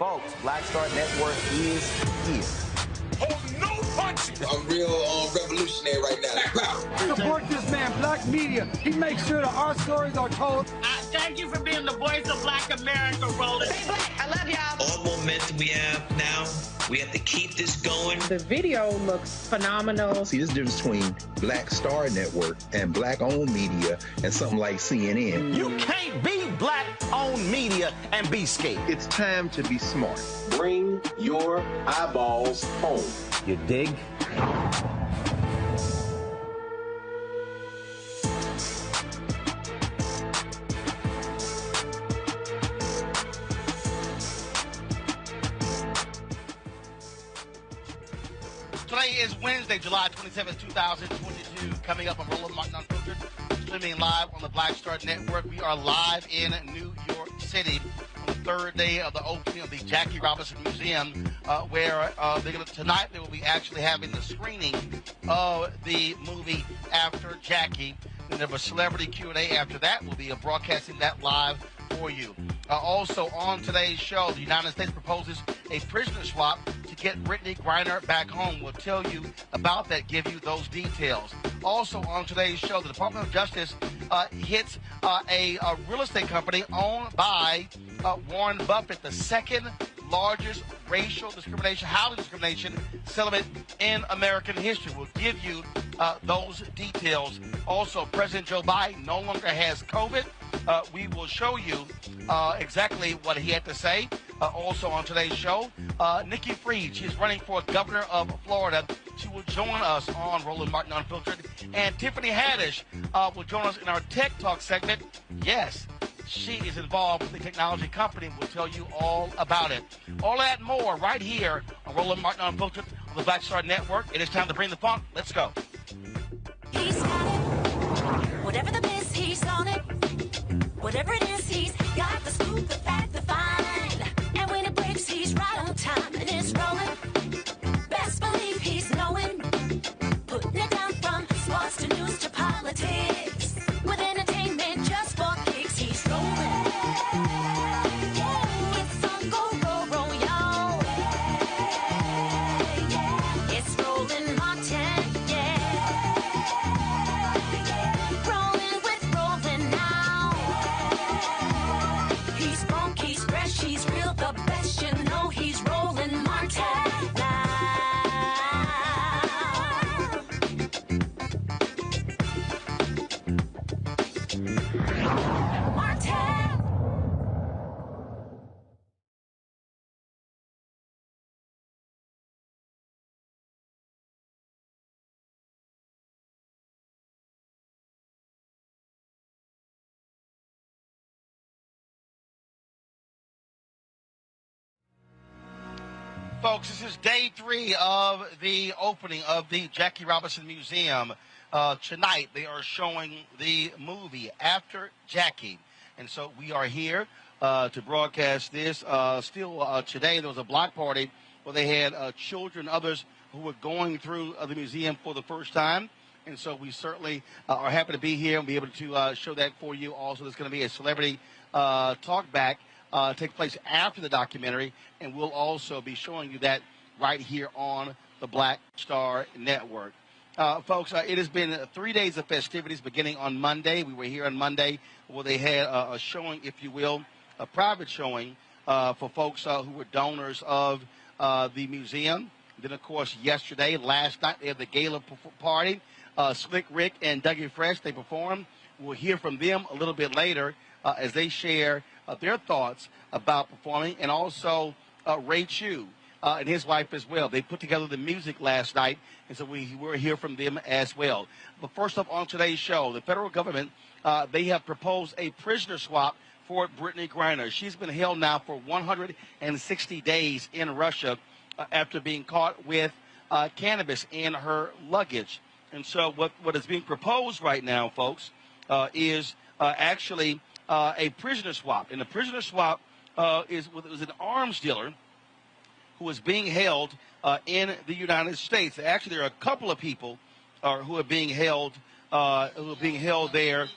Folks, Black Star Network is here. Oh, no punches! I'm real revolutionary right now. Support this man, Black Media. He makes sure that our stories are told. Thank you for being the voice of Black America, Roland. Stay black. I love y'all. All momentum we have now, we have to keep this going. The video looks phenomenal. See, there's a difference between Black Star Network and Black-owned media and something like CNN. You can't be Black-owned media and be scared. It's time to be smart. Bring your eyeballs home. You dig? Today is Wednesday, July 27, 2022. Coming up on Roland Martin Unfiltered, streaming live on the Black Star Network. We are live in New York City on the third day of the opening of the Jackie Robinson Museum, where tonight they will be actually having the screening of the movie After Jackie. And there was a celebrity Q&A after that. We'll be broadcasting that live for you. Also on today's show, the United States proposes a prisoner swap to get Brittney Griner back home. We'll tell you about that, give you those details. Also on today's show, the Department of Justice hits a real estate company owned by Warren Buffett, the second largest racial discrimination, housing discrimination settlement in American history. We'll give you those details. Also, President Joe Biden no longer has COVID. We will show you exactly what he had to say. Also on today's show, Nikki Fried, she's running for governor of Florida. She will join us on Roland Martin Unfiltered. And Tiffany Haddish will join us in our Tech Talk segment. Yes, she is involved with the technology company. We'll tell you all about it. All that and more right here on Roland Martin Unfiltered on the Black Star Network. It is time to bring the funk. Let's go. He's got it. Whatever the miss, he's on it. Whatever it is, he's got the scoop, the fact, the find. And when it breaks, he's right on time and it's rolling. Best believe he's knowing. Putting it down from sports to news to politics. With entertainment just for kicks, he's rolling. It's on go, y'all. It's Roland Martin, rolling with Roland now. He's funk, he's fresh, he's real, the best, you know he's Roland Martin now. Martin. Folks, this is day 3 of the opening of the Jackie Robinson Museum. Tonight, they are showing the movie After Jackie. And so we are here to broadcast this. Today, there was a block party where they had children, others who were going through the museum for the first time. And so we certainly are happy to be here and be able to show that for you. Also, there's going to be a celebrity talk back. Take place after the documentary, and we'll also be showing you that right here on the Black Star Network. Folks, it has been 3 days of festivities beginning on Monday. We were here on Monday where they had a showing, if you will, a private showing for folks who were donors of the museum. Then, of course, last night, they had the gala party. Slick Rick and Dougie Fresh, they performed. We'll hear from them a little bit later as they share their thoughts about performing, and also Ray Chu and his wife as well. They put together the music last night, and so we will hear from them as well. But first up on today's show, the federal government, they have proposed a prisoner swap for Brittney Griner. She's been held now for 160 days in Russia after being caught with cannabis in her luggage. And so what is being proposed right now, folks, is actually a prisoner swap. And the prisoner swap was an arms dealer who is being held in the United States. Actually, there are a couple of people who are being held there.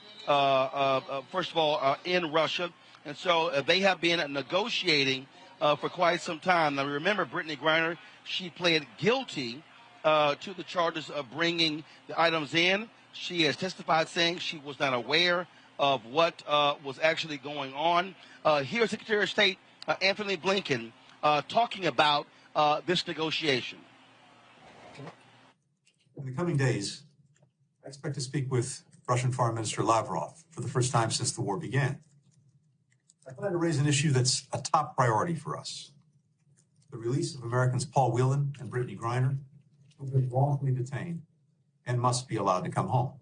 First of all, in Russia, and so they have been negotiating for quite some time. Now, remember, Brittney Griner, she pled guilty to the charges of bringing the items in. She has testified saying she was not aware of what was actually going on. Here's Secretary of State Anthony Blnken talking about this negotiation. In the coming days, I expect to speak with Russian Foreign Minister Lavrov for the first time since the war began. I plan to raise an issue that's a top priority for us: the release of Americans Paul Whelan and Brittney Griner, who've been wrongfully detained and must be allowed to come home.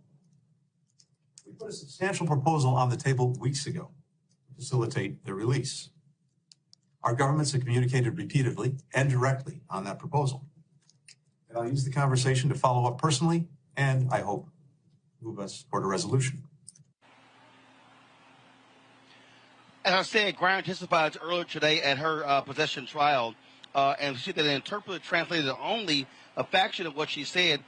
We put a substantial proposal on the table weeks ago to facilitate their release. Our governments have communicated repeatedly and directly on that proposal. And I'll use the conversation to follow up personally and, I hope, move us toward a resolution. As I said, Griner testified earlier today at her possession trial, and she said that an interpreter translated only a fraction of what she said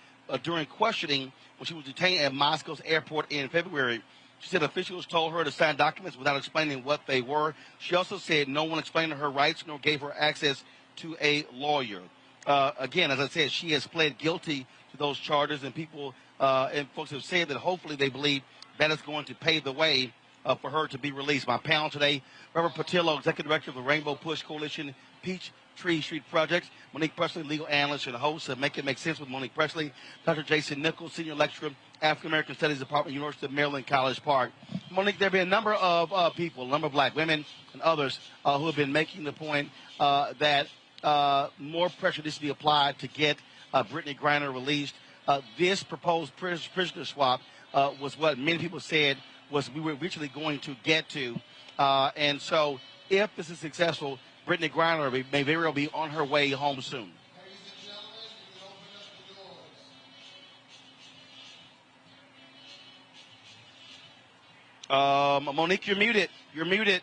during questioning when she was detained at Moscow's airport in February. She said officials told her to sign documents without explaining what they were. She also said no one explained her rights nor gave her access to a lawyer. Again, as I said, she has pled guilty to those charges, and people and folks have said that hopefully they believe that is going to pave the way for her to be released. My panel today, Robert Patillo, Executive Director of the Rainbow Push Coalition, Peachtree Street Projects, Monique Presley, legal analyst and host of Make It Make Sense with Monique Presley, Dr. Jason Nichols, Senior Lecturer, African American Studies Department, University of Maryland, College Park. Monique, there have been a number of people, a number of black women and others who have been making the point that more pressure needs to be applied to get Brittney Griner released. This proposed prisoner swap was what many people said was we were eventually going to get to. And so if this is successful, Brittney Griner may very well be on her way home soon. Monique, you're muted. You're muted.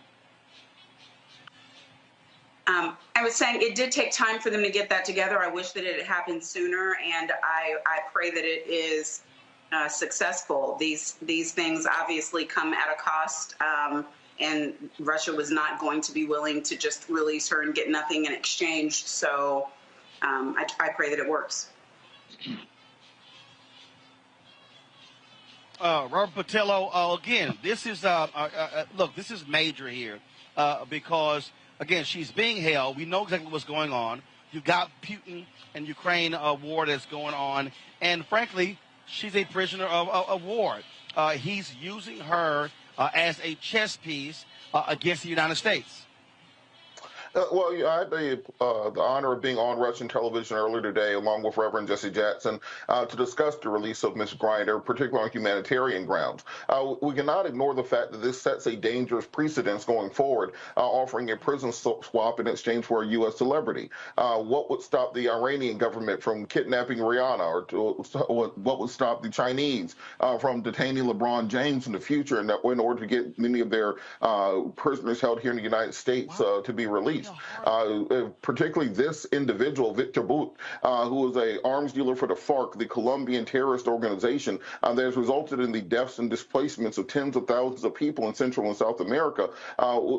I was saying it did take time for them to get that together. I wish that it had happened sooner, and I pray that it is successful. These things obviously come at a cost, and Russia was not going to be willing to just release her and get nothing in exchange. So I pray that it works. Robert Patillo, again, this is look, this is major here because, again, she's being held. We know exactly what's going on. You've got Putin and Ukraine war that's going on, and frankly, she's a prisoner of war. He's using her as a chess piece against the United States. Well, I had the honor of being on Russian television earlier today, along with Reverend Jesse Jackson, to discuss the release of Ms. Griner, particularly on humanitarian grounds. We cannot ignore the fact that this sets a dangerous precedence going forward, offering a prison swap in exchange for a U.S. celebrity. What would stop the Iranian government from kidnapping Rihanna, or what would stop the Chinese from detaining LeBron James in the future in order to get many of their prisoners held here in the United States to be released? Particularly this individual, Victor Bout, who is an arms dealer for the FARC, the Colombian terrorist organization that has resulted in the deaths and displacements of tens of thousands of people in Central and South America.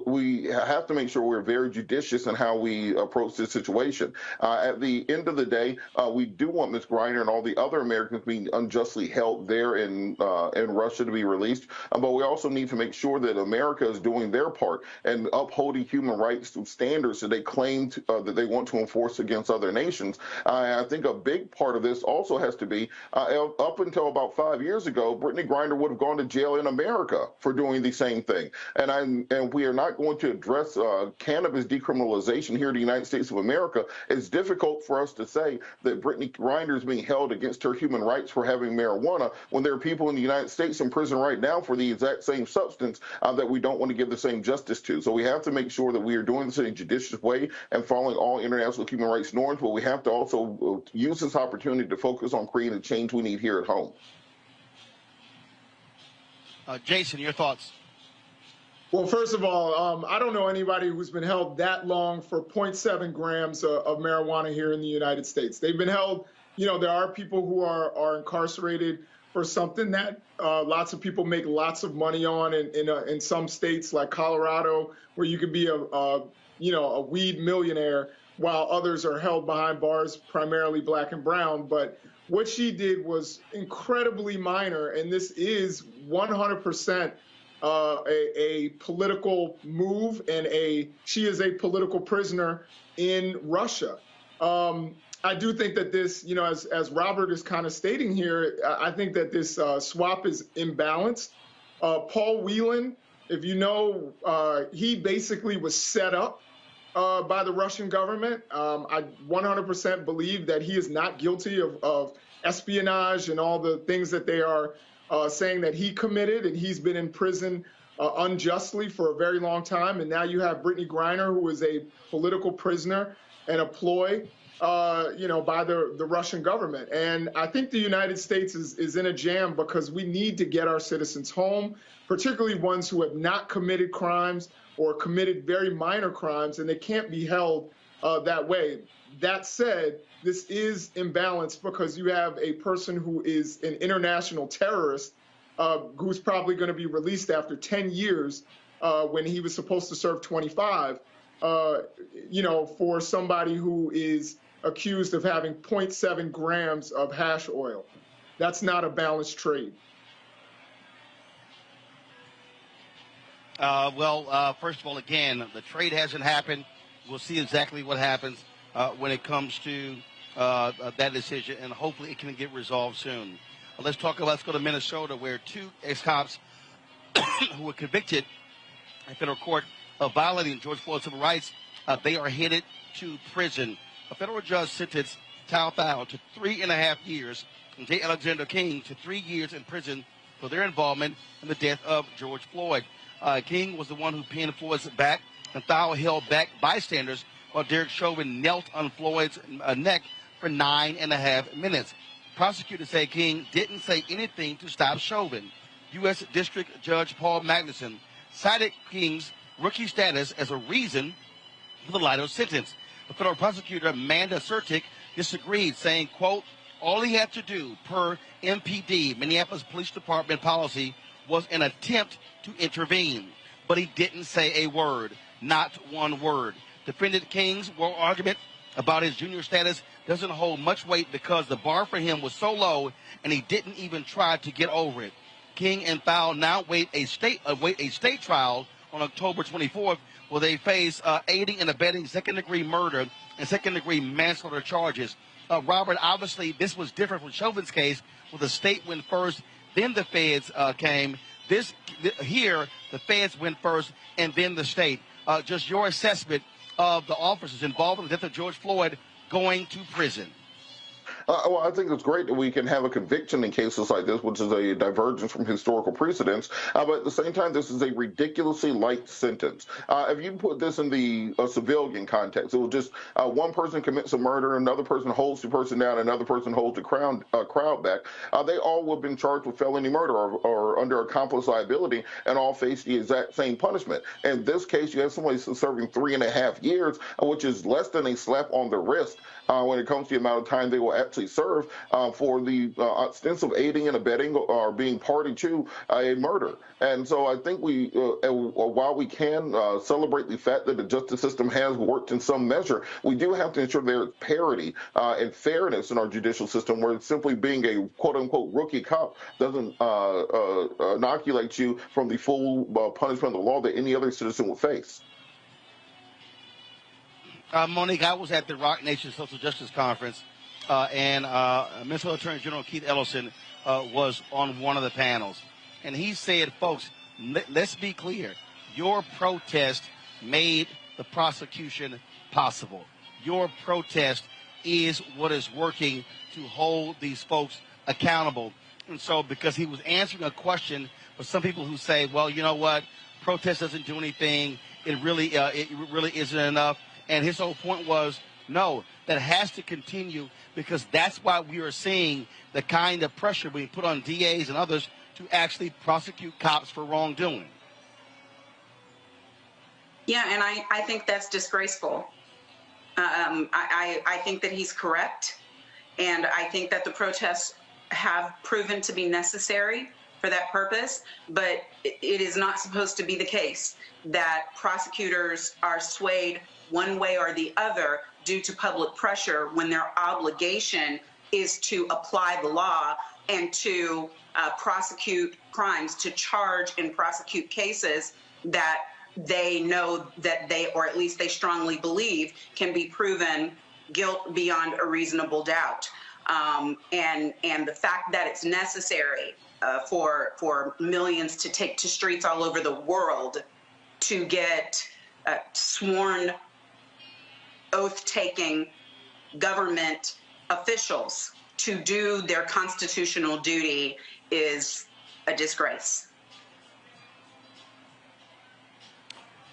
We have to make sure we're very judicious in how we approach this situation. At the end of the day, we do want Ms. Griner and all the other Americans being unjustly held there in Russia to be released, but we also need to make sure that America is doing their part and upholding human rights to standards that they claim that they want to enforce against other nations. I think a big part of this also has to be, up until about 5 years ago, Brittney Griner would have gone to jail in America for doing the same thing. And we are not going to address cannabis decriminalization here in the United States of America. It's difficult for us to say that Brittney Griner is being held against her human rights for having marijuana when there are people in the United States in prison right now for the exact same substance that we don't want to give the same justice to. So we have to make sure that we are doing this in a judicious way and following all international human rights norms, but we have to also use this opportunity to focus on creating the change we need here at home. Jason, your thoughts? Well, first of all, I don't know anybody who's been held that long for 0.7 grams of marijuana here in the United States. They've been held, there are people who are incarcerated for something that lots of people make lots of money on in some states like Colorado, where you can be a weed millionaire while others are held behind bars, primarily black and brown. But what she did was incredibly minor, and this is 100% a political move, and she is a political prisoner in Russia. I do think that this, as Robert is kind of stating here, I think that this swap is imbalanced. Paul Whelan, if you know, he basically was set up by the Russian government. I 100% believe that he is not guilty of espionage and all the things that they are saying that he committed, and he's been in prison unjustly for a very long time. And now you have Brittney Griner, who is a political prisoner and a ploy, by the Russian government. And I think the United States is in a jam because we need to get our citizens home, particularly ones who have not committed crimes or committed very minor crimes, and they can't be held that way. That said, this is imbalanced because you have a person who is an international terrorist who's probably going to be released after 10 years when he was supposed to serve 25, for somebody who is accused of having 0.7 grams of hash oil. That's not a balanced trade. First of all, again, the trade hasn't happened. We'll see exactly what happens when it comes to that decision, and hopefully it can get resolved soon. Let's go to Minnesota, where two ex-cops who were convicted in federal court of violating George Floyd's civil rights, they are headed to prison. A federal judge sentenced Tal Thao to 3.5 years and J. Alexander King to 3 years in prison for their involvement in the death of George Floyd. King was the one who pinned Floyd's back, and Thao held back bystanders while Derek Chauvin knelt on Floyd's neck for 9.5 minutes. Prosecutors say King didn't say anything to stop Chauvin. U.S. District Judge Paul Magnuson cited King's rookie status as a reason for the lighter sentence. The federal prosecutor, Amanda Sertic, disagreed, saying, quote, all he had to do, per MPD, Minneapolis Police Department policy, was an attempt to intervene. But he didn't say a word, not one word. Defendant King's oral argument about his junior status doesn't hold much weight because the bar for him was so low and he didn't even try to get over it. King and Thao now wait a state trial on October 24th, where they face aiding and abetting second-degree murder and second-degree manslaughter charges. Robert, obviously, this was different from Chauvin's case, where the state went first, then the feds came. Here, the feds went first, and then the state. Just your assessment of the officers involved in the death of George Floyd going to prison. Well, I think it's great that we can have a conviction in cases like this, which is a divergence from historical precedents. But at the same time, this is a ridiculously light sentence. If you put this in the civilian context, it will just one person commits a murder, another person holds the person down, another person holds the crowd back. They all would have been charged with felony murder or under accomplice liability and all face the exact same punishment. In this case, you have somebody serving 3.5 years, which is less than a slap on the wrist when it comes to the amount of time they will actually serve for the extensive aiding and abetting or being party to a murder. And so I think while we can celebrate the fact that the justice system has worked in some measure, we do have to ensure there is parity and fairness in our judicial system, where simply being a quote-unquote rookie cop doesn't inoculate you from the full punishment of the law that any other citizen would face. Monique, I was at the Rock Nation Social Justice Conference, and Minnesota Attorney General Keith Ellison was on one of the panels. And he said, folks, let's be clear. Your protest made the prosecution possible. Your protest is what is working to hold these folks accountable. And so because he was answering a question for some people who say, well, you know what, protest doesn't do anything. It really isn't enough. And his whole point was, no, that has to continue, because that's why we are seeing the kind of pressure being put on DAs and others to actually prosecute cops for wrongdoing. Yeah, and I think that's disgraceful. I think that he's correct, and I think that the protests have proven to be necessary for that purpose, but it is not supposed to be the case that prosecutors are swayed one way or the other due to public pressure when their obligation is to apply the law and to prosecute crimes, to charge and prosecute cases that they know that they, or at least they strongly believe, can be proven guilt beyond a reasonable doubt. And the fact that it's necessary for millions to take to streets all over the world to get sworn oath-taking government officials to do their constitutional duty is a disgrace.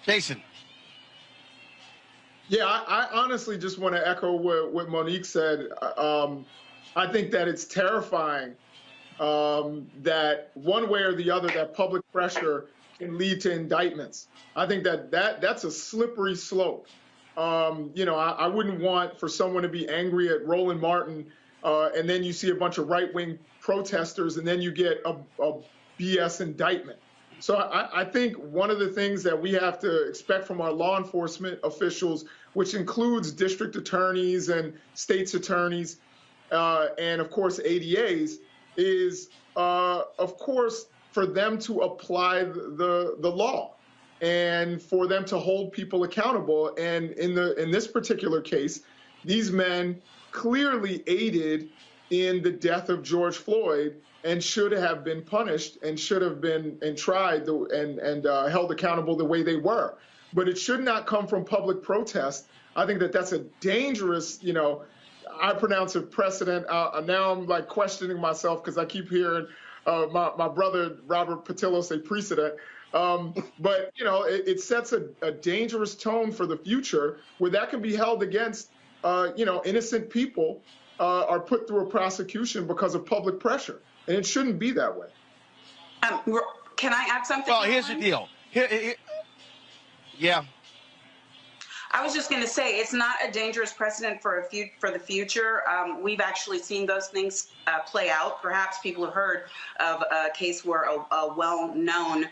Jason. Yeah, I honestly just want to echo what Monique said. I think that it's terrifying that one way or the other that public pressure can lead to indictments. I think that's a slippery slope. I wouldn't want for someone to be angry at Roland Martin and then you see a bunch of right-wing protesters and then you get a BS indictment. So I think one of the things that we have to expect from our law enforcement officials, which includes district attorneys and state's attorneys, and of course ADAs, is of course for them to apply the law and for them to hold people accountable. And in this particular case, these men clearly aided in the death of George Floyd and should have been punished and should have been tried and held accountable the way they were. But it should not come from public protest. I think that's a dangerous, I pronounce it precedent. Now I'm like questioning myself because I keep hearing my brother Robert Patillo say precedent. But, it sets a dangerous tone for the future where that can be held against, innocent people are put through a prosecution because of public pressure. And it shouldn't be that way. Can I add something? Well, here's the deal. Yeah. I was just going to say it's not a dangerous precedent for the future. We've actually seen those things play out. Perhaps people have heard of a case where a well-known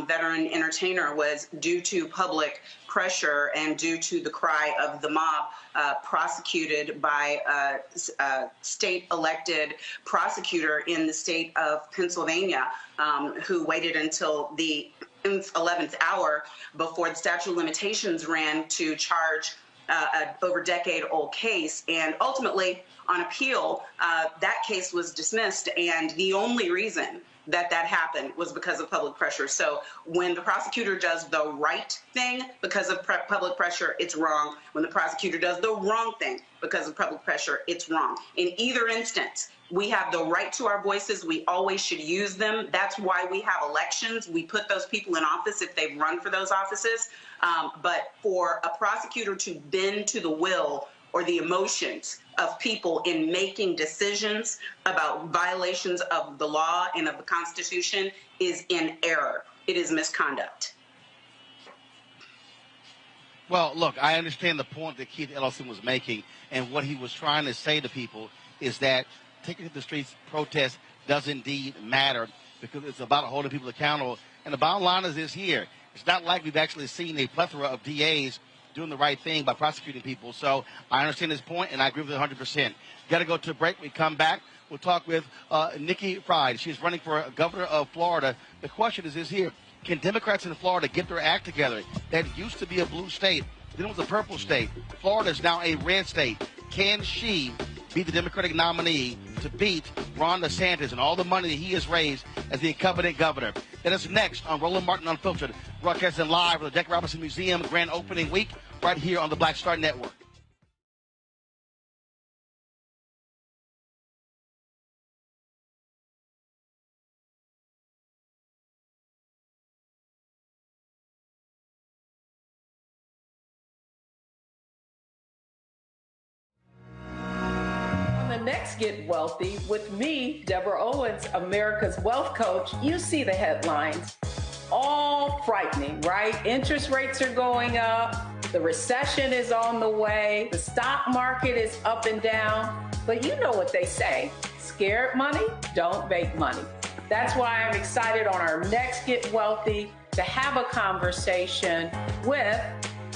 veteran entertainer was, due to public pressure and due to the cry of the mob, prosecuted by a state-elected prosecutor in the state of Pennsylvania, who waited until the 11th hour before the statute of limitations ran to charge an over-decade-old case. And ultimately, on appeal, that case was dismissed, and the only reason that happened was because of public pressure. So when the prosecutor does the right thing because of public pressure, it's wrong. When the prosecutor does the wrong thing because of public pressure, it's wrong. In either instance, we have the right to our voices. We always should use them. That's why we have elections. We put those people in office if they've run for those offices. But for a prosecutor to bend to the will or the emotions of people in making decisions about violations of the law and of the Constitution is in error. It is misconduct. Well, look, I understand the point that Keith Ellison was making, and what he was trying to say to people is that taking to the streets protest does indeed matter because it's about holding people accountable. And the bottom line is this here. It's not like we've actually seen a plethora of DAs doing the right thing by prosecuting people. So I understand his point, and I agree with it 100%. Got to go to a break. We come back. We'll talk with Nikki Fried. She's running for governor of Florida. The question is this here. Can Democrats in Florida get their act together? That used to be a blue state. Then it was a purple state. Florida is now a red state. Can she be the Democratic nominee to beat Ron DeSantis and all the money that he has raised as the incumbent governor? That is next on Roland Martin Unfiltered, broadcasting live from the Jackie Robinson Museum grand opening week right here on the Black Star Network. Next Get Wealthy with me, Deborah Owens, America's Wealth Coach. You see the headlines, all frightening, right? Interest rates are going up. The recession is on the way. The stock market is up and down. But you know what they say, scared money don't make money. That's why I'm excited on our next Get Wealthy to have a conversation with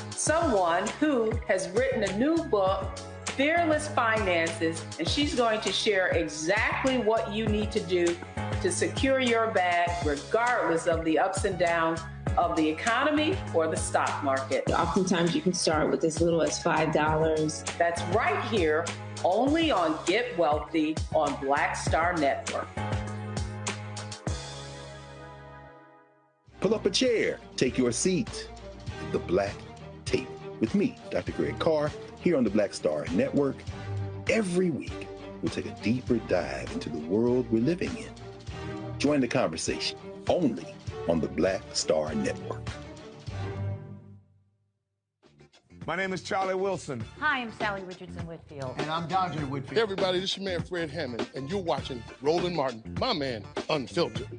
someone who has written a new book, Fearless Finances, and she's going to share exactly what you need to do to secure your bag regardless of the ups and downs of the economy or the stock market. Oftentimes you can start with as little as $5. That's right here, only on Get Wealthy on Black Star Network. Pull up a chair, take your seat. The Black Tape with me, Dr. Greg Carr, here on the Black Star Network. Every week, we'll take a deeper dive into the world we're living in. Join the conversation only on the Black Star Network. My name is Charlie Wilson. Hi, I'm Sally Richardson Whitfield. And I'm Dodger Whitfield. Hey everybody, this is your man Fred Hammond, and you're watching Roland Martin, my man, Unfiltered.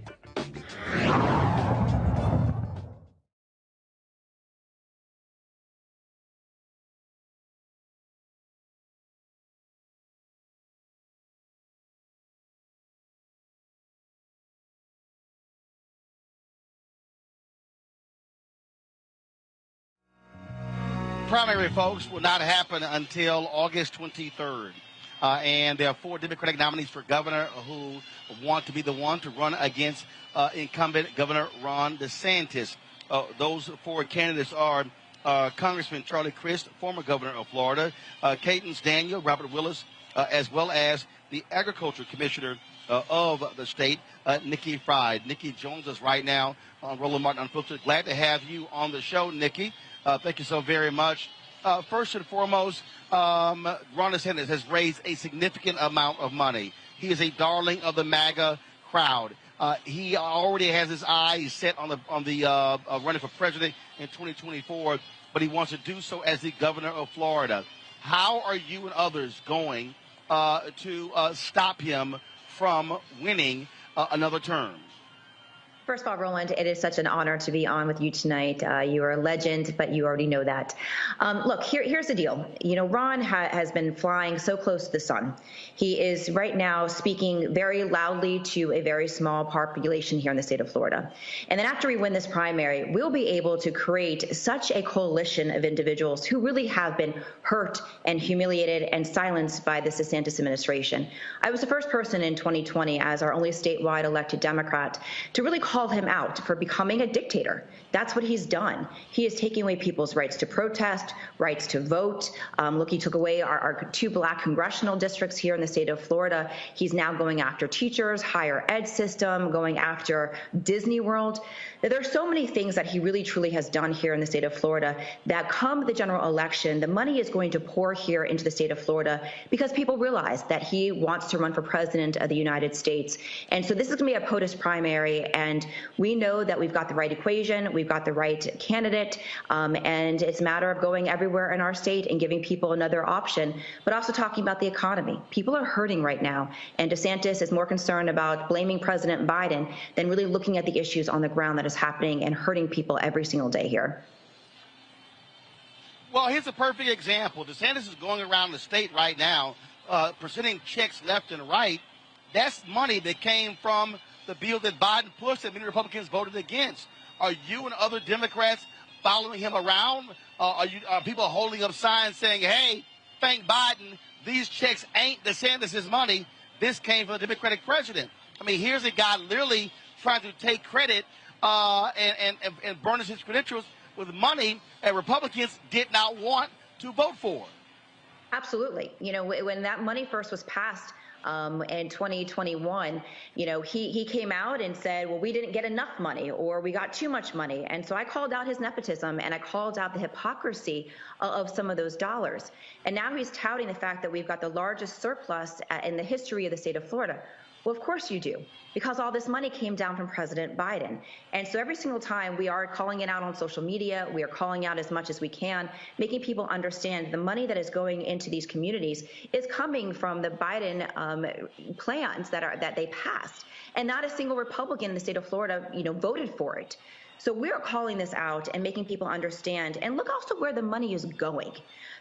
Primary, folks, will not happen until August 23rd. And there are 4 Democratic nominees for governor who want to be the one to run against incumbent Governor Ron DeSantis. Those 4 candidates are Congressman Charlie Crist, former governor of Florida, Cadence Daniel, Robert Willis, as well as the Agriculture Commissioner of the state, Nikki Fried. Nikki joins us right now on Roland Martin Unfiltered. Glad to have you on the show, Nikki. Thank you so very much. First and foremost, Ron DeSantis has raised a significant amount of money. He is a darling of the MAGA crowd. He already has his eyes set on the running for president in 2024, but he wants to do so as the governor of Florida. How are you and others going to stop him from winning another term? First of all, Roland, it is such an honor to be on with you tonight. You are a legend, but you already know that. Look, here's the deal. You know, Ron has been flying so close to the sun. He is right now speaking very loudly to a very small population here in the state of Florida. And then after we win this primary, we'll be able to create such a coalition of individuals who really have been hurt and humiliated and silenced by this DeSantis administration. I was the first person in 2020 as our only statewide elected Democrat to really call him out for becoming a dictator. That's what he's done. He is taking away people's rights to protest, rights to vote. Look, he took away our 2 Black congressional districts here in the state of Florida. He's now going after teachers, higher ed system, going after Disney World. There are so many things that he really truly has done here in the state of Florida that come the general election, the money is going to pour here into the state of Florida because people realize that he wants to run for president of the United States. And so this is going to be a POTUS primary, and we know that we've got the right equation, we've got the right candidate, and it's a matter of going everywhere in our state and giving people another option, but also talking about the economy. People are hurting right now, and DeSantis is more concerned about blaming President Biden than really looking at the issues on the ground that is happening and hurting people every single day here. Well, here's a perfect example. DeSantis is going around the state right now, presenting checks left and right. That's money that came from the bill that Biden pushed that many Republicans voted against. Are you and other Democrats following him around? Are people holding up signs saying, hey, thank Biden, these checks ain't DeSantis' money. This came from the Democratic president. I mean, here's a guy literally trying to take credit and burnish his credentials with money that Republicans did not want to vote for. Absolutely. You know, when that money first was passed in 2021, you know, he came out and said, well, we didn't get enough money or we got too much money. And so I called out his nepotism and I called out the hypocrisy of some of those dollars. And now he's touting the fact that we've got the largest surplus in the history of the state of Florida. Well, of course you do, because all this money came down from President Biden. And so every single time we are calling it out on social media, we are calling out as much as we can, making people understand the money that is going into these communities is coming from the Biden plans that they passed. And not a single Republican in the state of Florida, you know, voted for it. So we're calling this out and making people understand. And look also where the money is going.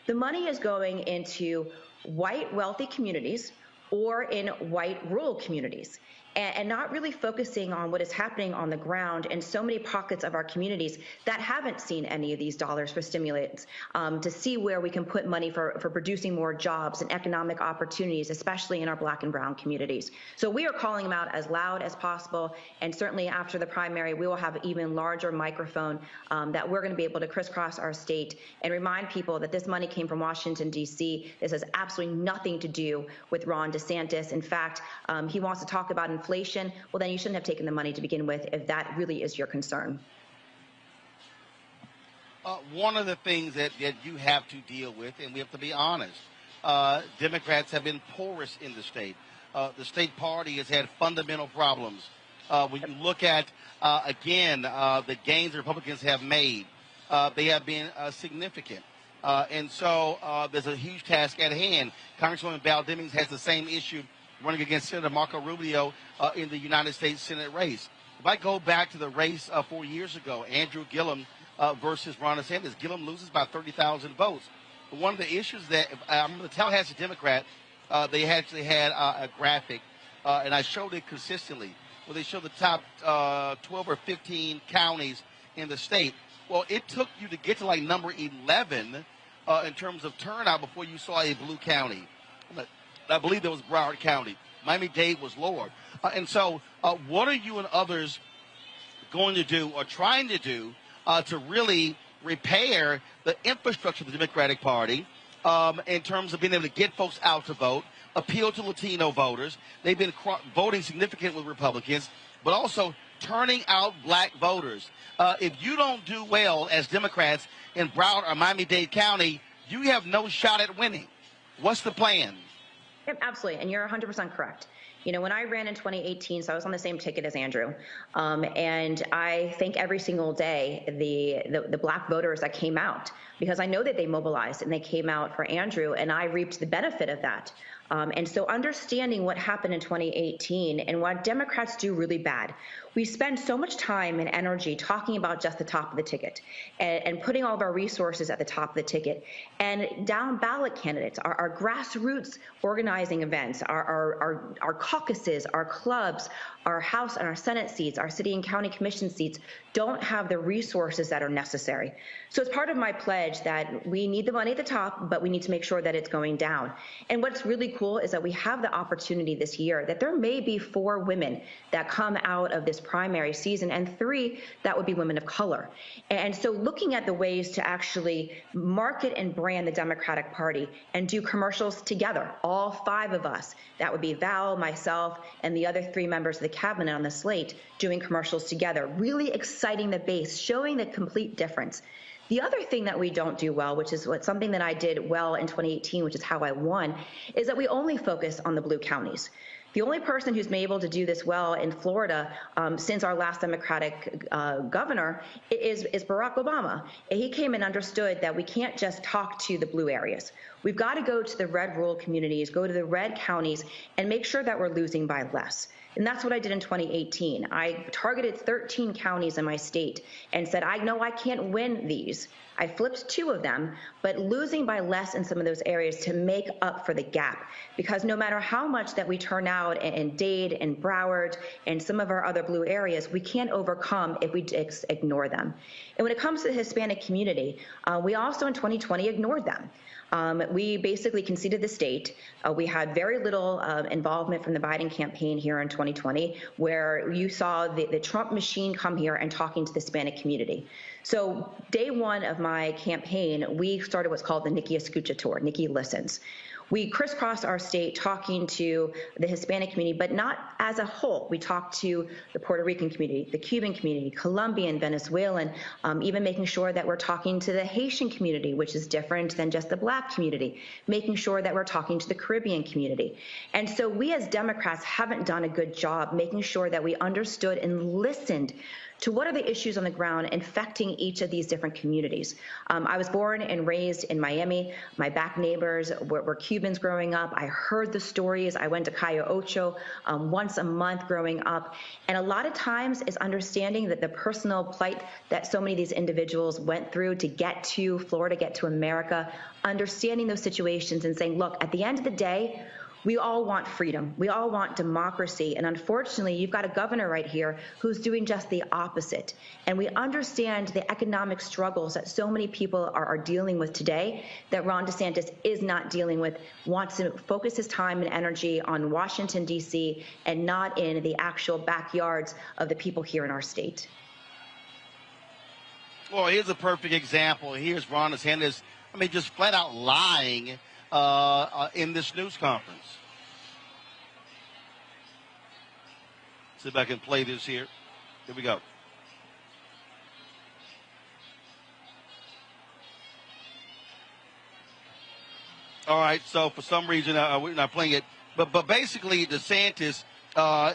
The money is going into white wealthy communities or in white rural communities, and not really focusing on what is happening on the ground in so many pockets of our communities that haven't seen any of these dollars for stimulants, to see where we can put money for producing more jobs and economic opportunities, especially in our Black and brown communities. So we are calling them out as loud as possible, and certainly after the primary, we will have an even larger microphone that we're going to be able to crisscross our state and remind people that this money came from Washington, D.C. This has absolutely nothing to do with Ron DeSantis. In fact, he wants to talk about inflation. Well, then you shouldn't have taken the money to begin with if that really is your concern. One of the things that you have to deal with, and we have to be honest, Democrats have been porous in the state. The state party has had fundamental problems. When you look at, again, the gains the Republicans have made, they have been significant. And so there's a huge task at hand. Congresswoman Val Demings has the same issue running against Senator Marco Rubio in the United States Senate race. If I go back to the race 4 years ago, Andrew Gillum versus Ron DeSantis, Gillum loses by 30,000 votes. But one of the issues that I'm the Tallahassee Democrat, they actually had a graphic, and I showed it consistently, where they showed the top 12 or 15 counties in the state. Well, it took you to get to like number 11 in terms of turnout before you saw a blue county. I believe that was Broward County. Miami-Dade was lower. And so what are you and others going to do or trying to do to really repair the infrastructure of the Democratic Party in terms of being able to get folks out to vote, appeal to Latino voters? They've been voting significantly with Republicans, but also turning out Black voters. If you don't do well as Democrats in Broward or Miami-Dade County, you have no shot at winning. What's the plan? Yep, absolutely, and you're 100% correct. You know, when I ran in 2018, so I was on the same ticket as Andrew, and I thank every single day the Black voters that came out, because I know that they mobilized and they came out for Andrew, and I reaped the benefit of that. And so understanding what happened in 2018 and what Democrats do really bad, we spend so much time and energy talking about just the top of the ticket and putting all of our resources at the top of the ticket. And down ballot candidates, our grassroots organizing events, our caucuses, our clubs, our House and our Senate seats, our city and county commission seats don't have the resources that are necessary. So it's part of my pledge that we need the money at the top, but we need to make sure that it's going down. And what's really cool is that we have the opportunity this year that there may be 4 women that come out of this primary season, and 3 that would be women of color. And so looking at the ways to actually market and brand the Democratic Party and do commercials together, all 5 of us, that would be Val, myself, and the other 3 members of the cabinet on the slate doing commercials together, really exciting the base, showing the complete difference. The other thing that we don't do well, which is something that I did well in 2018, which is how I won, is that we only focus on the blue counties. The only person who's been able to do this well in Florida since our last Democratic governor is Barack Obama. He came and understood that we can't just talk to the blue areas. We've got to go to the red rural communities, go to the red counties, and make sure that we're losing by less. And that's what I did in 2018. I targeted 13 counties in my state and said, I know I can't win these. I flipped 2 of them, but losing by less in some of those areas to make up for the gap. Because no matter how much that we turn out in Dade and Broward and some of our other blue areas, we can't overcome if we ignore them. And when it comes to the Hispanic community, we also in 2020 ignored them. We basically conceded the state. We had very little involvement from the Biden campaign here in 2020, where you saw the Trump machine come here and talking to the Hispanic community. So day 1 of my campaign, we started what's called the Nikki Escucha Tour, Nikki Listens. We crisscrossed our state talking to the Hispanic community, but not as a whole. We talked to the Puerto Rican community, the Cuban community, Colombian, Venezuelan, even making sure that we're talking to the Haitian community, which is different than just the Black community, making sure that we're talking to the Caribbean community. And so we as Democrats haven't done a good job making sure that we understood and listened to what are the issues on the ground infecting each of these different communities. I was born and raised in Miami. My back neighbors were Cubans growing up. I heard the stories. I went to Cayo Ocho once a month growing up. And a lot of times is understanding that the personal plight that so many of these individuals went through to get to Florida, get to America, understanding those situations and saying, look, at the end of the day, we all want freedom. We all want democracy. And unfortunately, you've got a governor right here who's doing just the opposite. And we understand the economic struggles that so many people are dealing with today that Ron DeSantis is not dealing with, wants to focus his time and energy on Washington, D.C., and not in the actual backyards of the people here in our state. Well, here's a perfect example. Here's Ron DeSantis, just flat out lying in this news conference. See if I can play this here. Here we go. All right, so for some reason we're not playing it, but basically DeSantis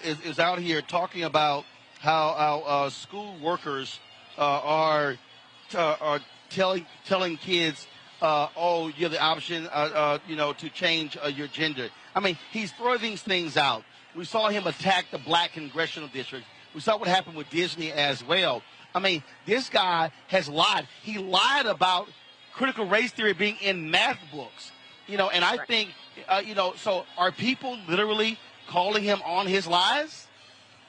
is out here talking about how school workers are telling kids, oh, you have the option, to change your gender. He's throwing these things out. We saw him attack the black congressional district. We saw what happened with Disney as well. This guy has lied. He lied about critical race theory being in math books. And I think, so are people literally calling him on his lies?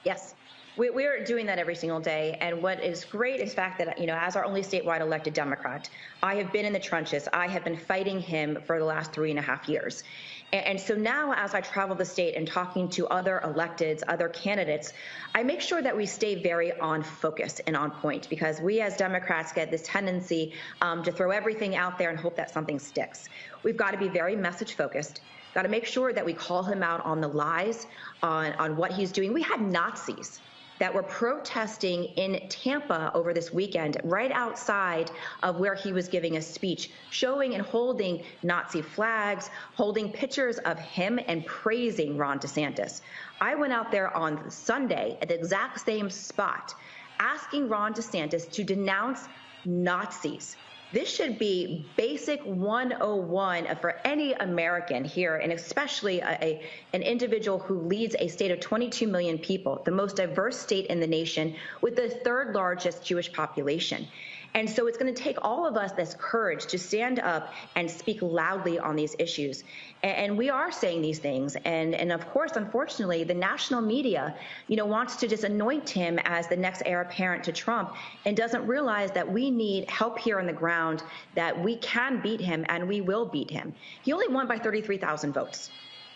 Yes. We're doing that every single day. And what is great is the fact that, as our only statewide elected Democrat, I have been in the trenches. I have been fighting him for the last 3.5 years. And so now as I travel the state and talking to other electeds, other candidates, I make sure that we stay very on focus and on point, because we as Democrats get this tendency to throw everything out there and hope that something sticks. We've got to be very message focused. Got to make sure that we call him out on the lies, on what he's doing. We had Nazis that were protesting in Tampa over this weekend, right outside of where he was giving a speech, showing and holding Nazi flags, holding pictures of him and praising Ron DeSantis. I went out there on Sunday at the exact same spot, asking Ron DeSantis to denounce Nazis. This should be basic 101 for any American here, and especially an individual who leads a state of 22 million people, the most diverse state in the nation with the third largest Jewish population. And so it's going to take all of us this courage to stand up and speak loudly on these issues. And we are saying these things. And of course, unfortunately, the national media, wants to just anoint him as the next heir apparent to Trump and doesn't realize that we need help here on the ground, that we can beat him and we will beat him. He only won by 33,000 votes.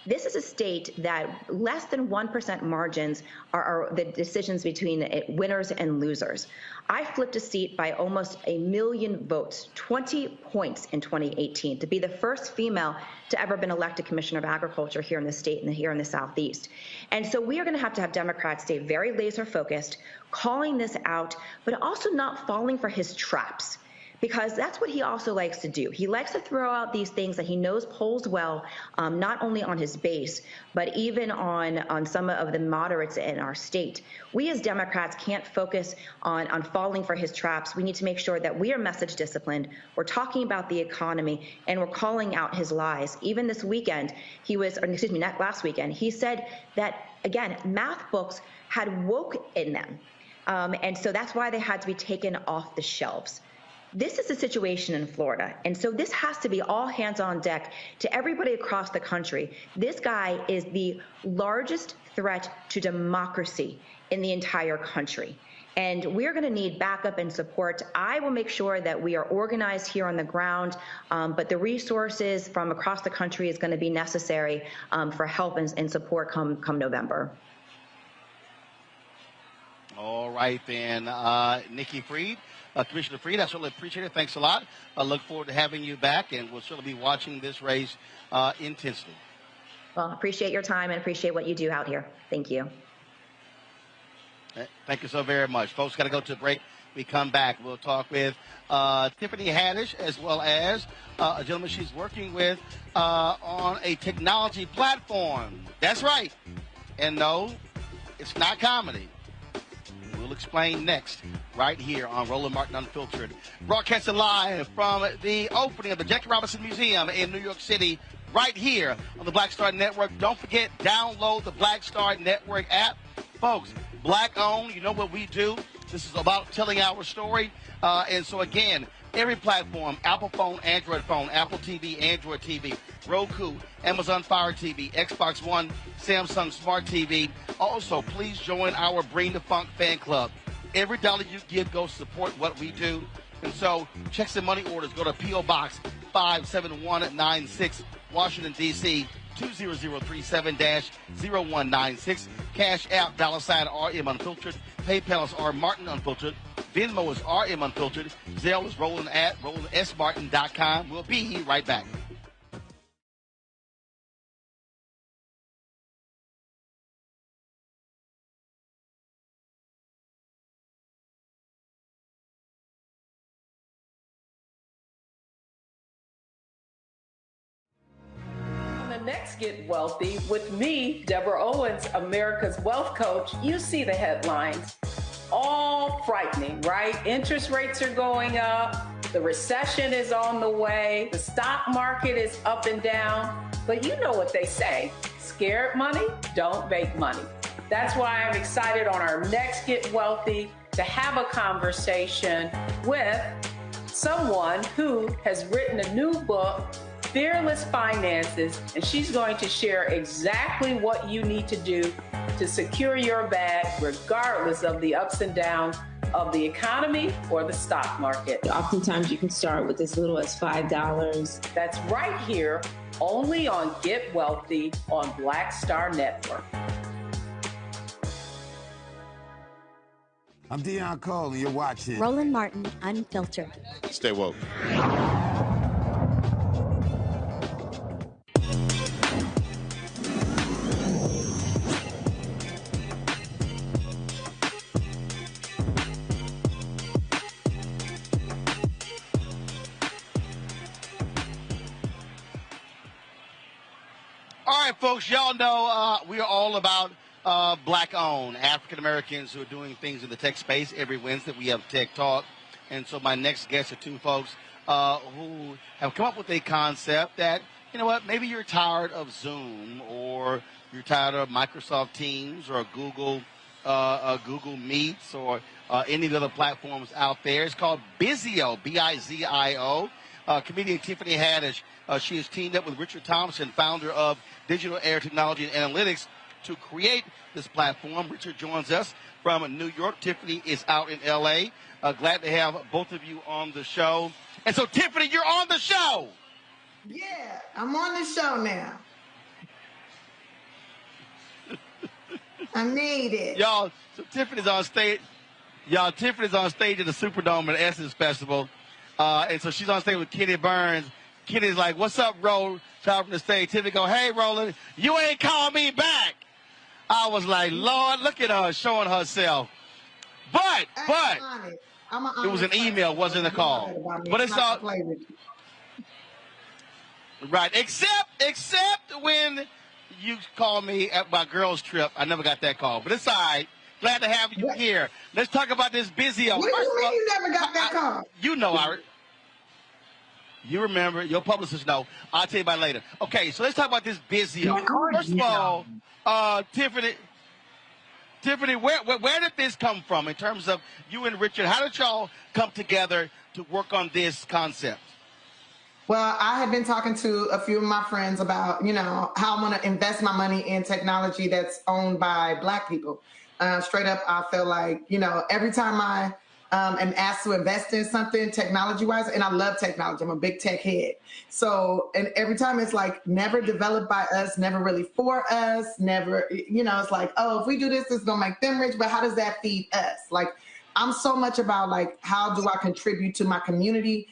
This is a state that less than 1% margins are the decisions between winners and losers. I flipped a seat by almost 1 million votes, 20 points in 2018, to be the first female to ever been elected Commissioner of Agriculture here in the state and here in the Southeast. And so we are going to have Democrats stay very laser focused, calling this out, but also not falling for his traps, because that's what he also likes to do. He likes to throw out these things that he knows polls well, not only on his base, but even on some of the moderates in our state. We as Democrats can't focus on falling for his traps. We need to make sure that we are message disciplined. We're talking about the economy, and we're calling out his lies. Even this weekend, last weekend, he said that, again, math books had woke in them. And so that's why they had to be taken off the shelves. This is the situation in Florida, and so this has to be all hands on deck to everybody across the country. This guy is the largest threat to democracy in the entire country, and we're going to need backup and support. I will make sure that we are organized here on the ground, but the resources from across the country is going to be necessary for help and support come November. All right, then, Nikki Fried. Commissioner Fried, I certainly appreciate it. Thanks a lot. I look forward to having you back, and we'll certainly be watching this race intensely. Well, appreciate your time and appreciate what you do out here. Thank you. Thank you so very much. Folks, got to go to a break. We come back. We'll talk with Tiffany Haddish, as well as a gentleman she's working with on a technology platform. That's right. And no, it's not comedy. We'll explain next, right here on Roland Martin Unfiltered. Broadcasting live from the opening of the Jackie Robinson Museum in New York City, right here on the Black Star Network. Don't forget, download the Black Star Network app. Folks, Black-owned, you know what we do. This is about telling our story. And so, again, every platform, Apple phone, Android phone, Apple TV, Android TV, Roku, Amazon Fire TV, Xbox One, Samsung Smart TV. Also, please join our Bring the Funk fan club. Every dollar you give goes to support what we do. And so, checks and money orders go to P.O. Box 57196, Washington, D.C., 20037-0196. Cash App, $RM Unfiltered. PayPal is R Martin Unfiltered. Venmo is RM Unfiltered. Zelle is Roland at RolandSMartin.com. We'll be right back. Next Get Wealthy with me, Deborah Owens, America's Wealth Coach. You see the headlines, all frightening, right? Interest rates are going up. The recession is on the way. The stock market is up and down. But you know what they say, scared money don't make money. That's why I'm excited on our Next Get Wealthy to have a conversation with someone who has written a new book, Fearless Finances, and she's going to share exactly what you need to do to secure your bag regardless of the ups and downs of the economy or the stock market. Oftentimes you can start with as little as $5. That's right here, only on Get Wealthy on Black Star Network. I'm Deion Cole, and you're watching Roland Martin Unfiltered. Stay woke. All right, folks, y'all know we are all about Black-owned African-Americans who are doing things in the tech space. Every Wednesday we have Tech Talk. And so my next guests are two folks who have come up with a concept that, you know what, maybe you're tired of Zoom or you're tired of Microsoft Teams or Google Meets or any of the other platforms out there. It's called Bizio, B-I-Z-I-O. Comedian Tiffany Haddish, she has teamed up with Richard Thompson, founder of Digital Air Technology and Analytics, to create this platform. Richard joins us from New York. Tiffany is out in L.A. Glad to have both of you on the show. And so, Tiffany, you're on the show. Yeah, I'm on the show now. I made it. Y'all, so Tiffany's on stage. Tiffany's on stage at the Superdome at Essence Festival. And so she's on stage with Kenny Burns. Kenny's like, "What's up, Roland?" Shout from the stage. Tiffany go, "Hey, Roland, you ain't called me back." I was like, Lord, look at her showing herself. But it was an email, wasn't a call. But it's all right. Except when you called me at my girls' trip, I never got that call. But it's all right. Glad to have you here. Let's talk about this Bizio. What do you mean you never got that call? You know, you remember, your publicists know. I'll tell you about it later. Okay, so let's talk about this Bizio. First of all, Tiffany, where did this come from in terms of you and Richard? How did y'all come together to work on this concept? Well, I had been talking to a few of my friends about, how I'm going to invest my money in technology that's owned by Black people. Straight up, I feel like, every time I am asked to invest in something technology-wise, and I love technology. I'm a big tech head. So, and every time it's like never developed by us, never really for us, never, it's like, oh, if we do this, it's going to make them rich, but how does that feed us? Like, I'm so much about like, how do I contribute to my community?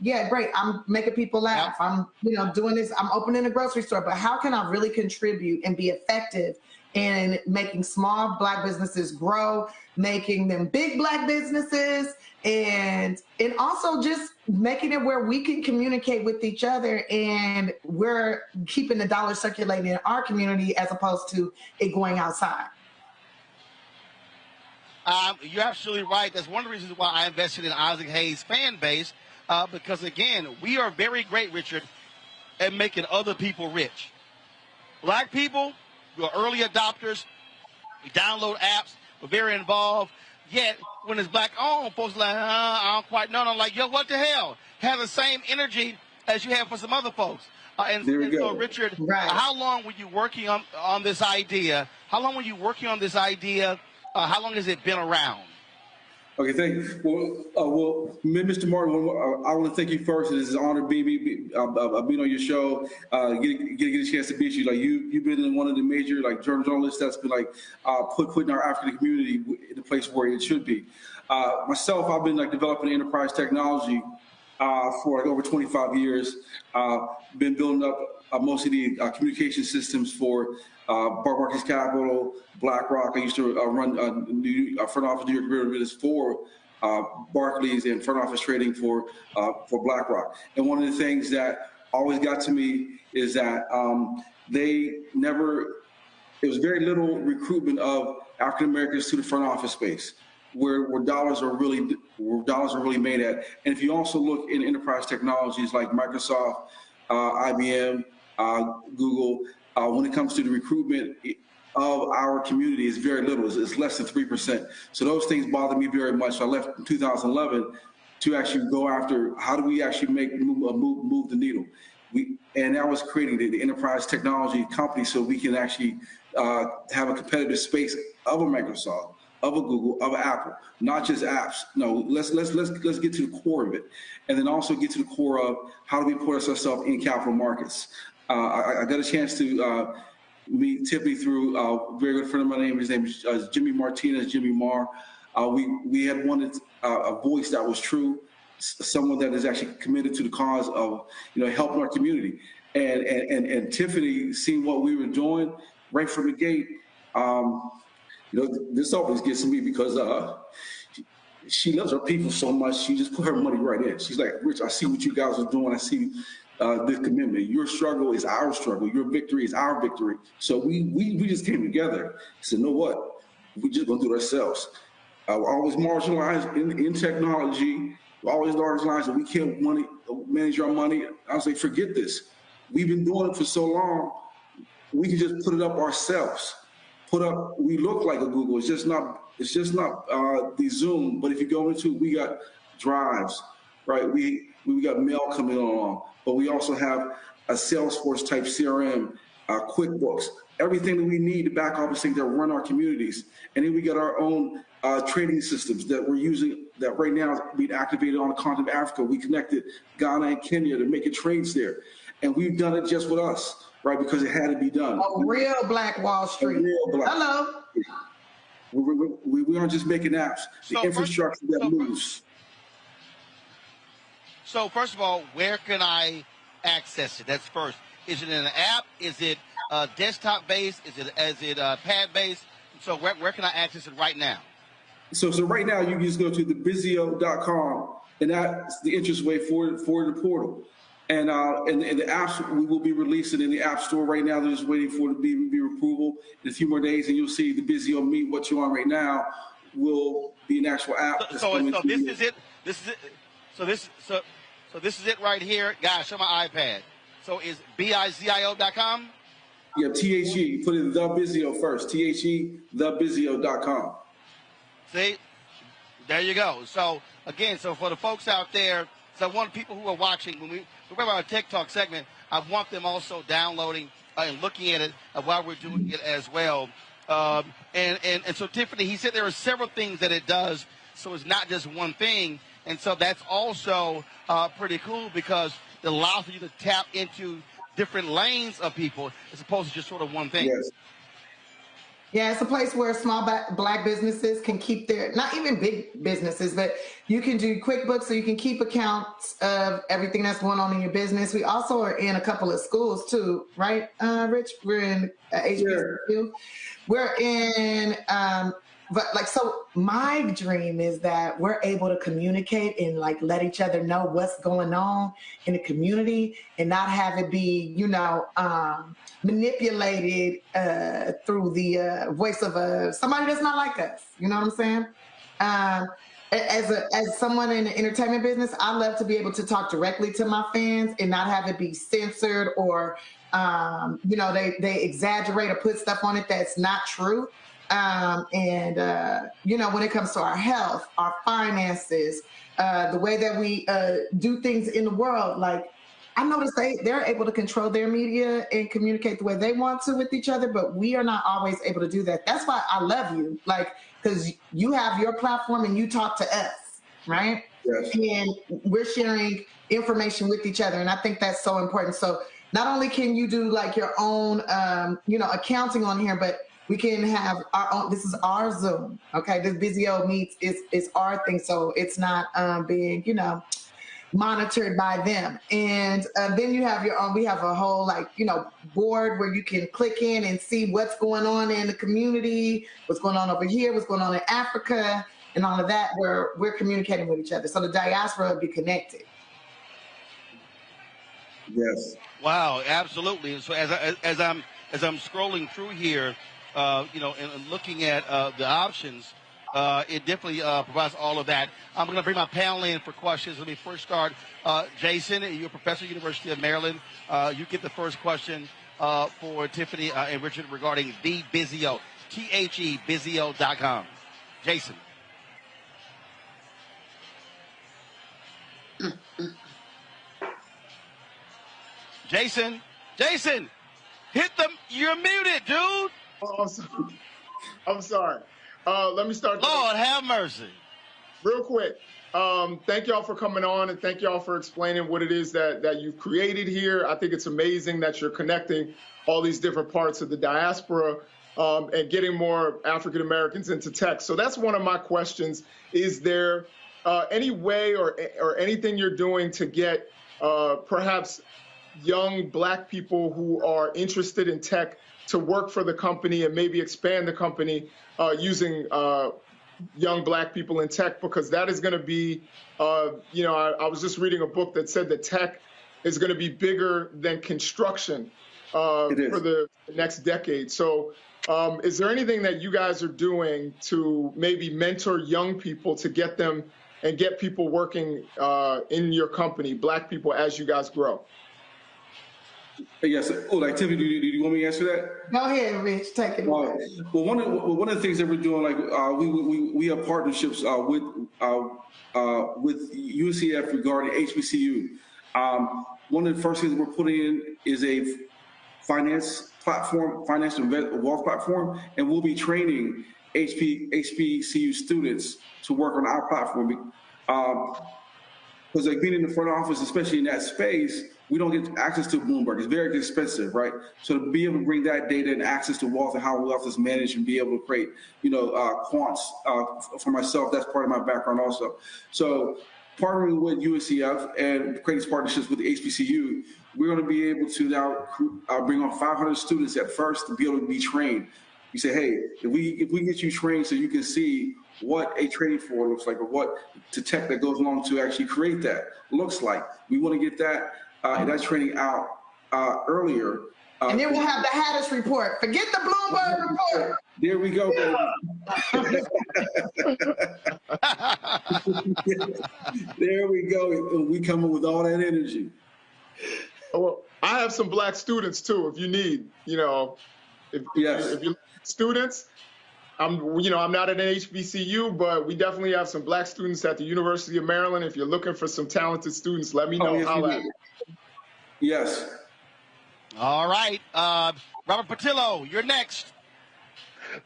Yeah, great. I'm making people laugh. I'm, doing this. I'm opening a grocery store, but how can I really contribute and be effective in making small Black businesses grow, making them big Black businesses, and also just making it where we can communicate with each other and we're keeping the dollar circulating in our community as opposed to it going outside. You're absolutely right. That's one of the reasons why I invested in Isaac Hayes' fan base, because, again, we are very great, Richard, at making other people rich. Black people, we're early adopters. We download apps. We're very involved. Yet, when it's black-owned, folks are like, I don't quite know. And I'm like, yo, what the hell? Have the same energy as you have for some other folks. And so, Richard, how long were you working on this idea? How long were you working on this idea? How long has it been around? Okay, thank you. Well, Mr. Martin, I want to thank you first. It is an honor being on your show, get a chance to meet you. Like you've been one of the major journalists that's been putting our African community in the place where it should be. Myself, I've been developing enterprise technology for over 25 years. Been building up most of the communication systems for Barclays Capital, BlackRock. I used to run front office New York derivatives for Barclays and front office trading for BlackRock. And one of the things that always got to me is that it was very little recruitment of African Americans to the front office space, where dollars are really made at. And if you also look in enterprise technologies like Microsoft, IBM, Google, when it comes to the recruitment of our community, it's very little. It's less than 3%. So those things bother me very much. I left in 2011 to actually go after how do we actually move the needle. And that was creating the enterprise technology company so we can actually have a competitive space of a Microsoft, of a Google, of an Apple, not just apps. No, let's get to the core of it, and then also get to the core of how do we put ourselves in capital markets. I got a chance to meet Tiffany through a very good friend of mine. His name is Jimmy Martinez, Jimmy Marr. We had wanted a voice that was true, someone that is actually committed to the cause of helping our community. And Tiffany, seeing what we were doing right from the gate, this always gets to me because she loves her people so much. She just put her money right in. She's like, Rich, I see what you guys are doing. I see this commitment. Your struggle is our struggle. Your victory is our victory. So we just came together. Said, you know what? We just gonna do it ourselves. We're always marginalized in technology. We're always marginalized, and we can't manage our money. I was like, forget this. We've been doing it for so long. We can just put it up ourselves. We look like a Google. It's just not the Zoom. But if you go into, we got drives, right? We got mail coming along, but we also have a Salesforce type CRM, QuickBooks, everything that we need to back office things that run our communities. And then we got our own trading systems that we're using that right now is being activated on the continent of Africa. We connected Ghana and Kenya to make trades there. And we've done it just with us, right? Because it had to be done. A real Black Wall Street. Hello. We aren't just making apps. The infrastructure that moves. So first of all, where can I access it? That's first. Is it in an app? Is it desktop based? Is it pad based? So where can I access it right now? So right now you can just go to the Bizio.com, and that's the interest way for the portal. And the apps we will be releasing in the App Store right now. They're just waiting for it to be approval in a few more days, and you'll see the Bizio Meet. What you're on right now will be an actual app. So this is it. So this is it right here, guys. Show my iPad. So is Bizio.com? Yeah, THE. Put in the Bizio first. THE, thebizio.com. See, there you go. So again, for the folks out there, so I want people who are watching, when we talk about our Tech Talk segment, I want them also downloading and looking at it while we're doing it as well. And so Tiffany, he said there are several things that it does, so it's not just one thing. And so that's also pretty cool because it allows you to tap into different lanes of people as opposed to just sort of one thing. Yes. Yeah, it's a place where small Black businesses can keep their, not even big businesses, but you can do QuickBooks, so you can keep accounts of everything that's going on in your business. We also are in a couple of schools too, right, Rich? We're in HBCU. We're in but like, so my dream is that we're able to communicate and like let each other know what's going on in the community and not have it be, manipulated through the voice of somebody that's not like us. You know what I'm saying? As someone in the entertainment business, I love to be able to talk directly to my fans and not have it be censored or, they exaggerate or put stuff on it that's not true. When it comes to our health, our finances, the way that we do things in the world, like I noticed they're able to control their media and communicate the way they want to with each other, but we are not always able to do that. That's why I love you, because you have your platform and you talk to us, right? Yes. And we're sharing information with each other, and I think that's so important. So not only can you do like your own, accounting on here, but we can have our own. This is our Zoom, okay? This Bizio Meets is our thing, so it's not being, monitored by them. And then you have your own. We have a whole board where you can click in and see what's going on in the community, what's going on over here, what's going on in Africa, and all of that. Where we're communicating with each other, so the diaspora will be connected. Yes. Wow, absolutely. So as I'm scrolling through here, and looking at the options, it definitely provides all of that. I'm going to bring my panel in for questions. Let me first start. Jason, you're a professor at the University of Maryland. You get the first question for Tiffany and Richard regarding the Bizio, Bizio.com. Jason. Jason, hit them. You're muted, dude. Oh, I'm sorry. Let me start. Lord have mercy. Real quick. Thank y'all for coming on, and thank y'all for explaining what it is that you've created here. I think it's amazing that you're connecting all these different parts of the diaspora and getting more African Americans into tech. So that's one of my questions. Is there any way or anything you're doing to get perhaps young Black people who are interested in tech to work for the company and maybe expand the company using young Black people in tech? Because that is going to be, I was just reading a book that said that tech is going to be bigger than construction for the next decade. So is there anything that you guys are doing to maybe mentor young people to get them and get people working in your company, Black people, as you guys grow? Yes. Tiffany, do you want me to answer that? Go ahead, Rich. Take it away. Well, one of the things that we're doing, we have partnerships with UCF regarding HBCU. One of the first things we're putting in is a finance and wealth platform, and we'll be training HBCU students to work on our platform. Because being in the front office, especially in that space, we don't get access to Bloomberg. It's very expensive, right? So to be able to bring that data and access to wealth and how wealth is managed and be able to create, quants for myself, that's part of my background also. So partnering with UCF and creating partnerships with the HBCU, we're going to be able to now bring on 500 students at first to be able to be trained. We say, hey, if we get you trained so you can see what a training floor looks like, or what the tech that goes along to actually create that looks like. We want to get that training out earlier. And then we'll have the Haddish report. Forget the Bloomberg report. There we go, baby. There we go. We come up with all that energy. Well, I have some Black students too, if you need, if you're students, I'm not at an HBCU, but we definitely have some Black students at the University of Maryland. If you're looking for some talented students, let me know. Yes. All right. Robert Patillo, you're next.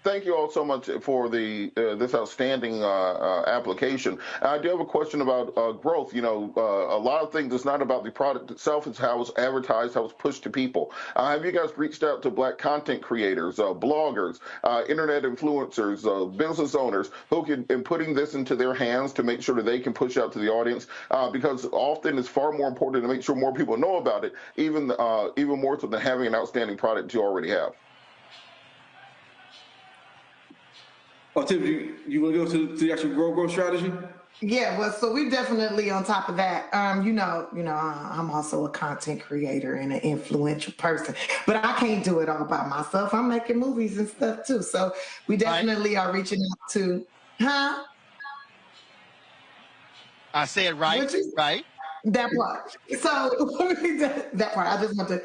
Thank you all so much for this outstanding application. I do have a question about growth. A lot of things, it's not about the product itself, it's how it's advertised, how it's pushed to people. Have you guys reached out to Black content creators, bloggers, internet influencers, business owners who can, in putting this into their hands to make sure that they can push out to the audience? Because often it's far more important to make sure more people know about it, even more so than having an outstanding product you already have. Oh, Tiffany, you want to go to the actual growth strategy? Yeah, well, so we're definitely on top of that. I'm also a content creator and an influential person, but I can't do it all by myself. I'm making movies and stuff too. So we definitely are reaching out to, I said right, right. That part. So that part, I just want to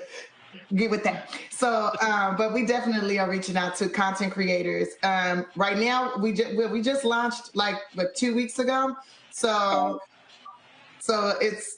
get with that. So, but we definitely are reaching out to content creators. Right now, we just launched like 2 weeks ago. So it's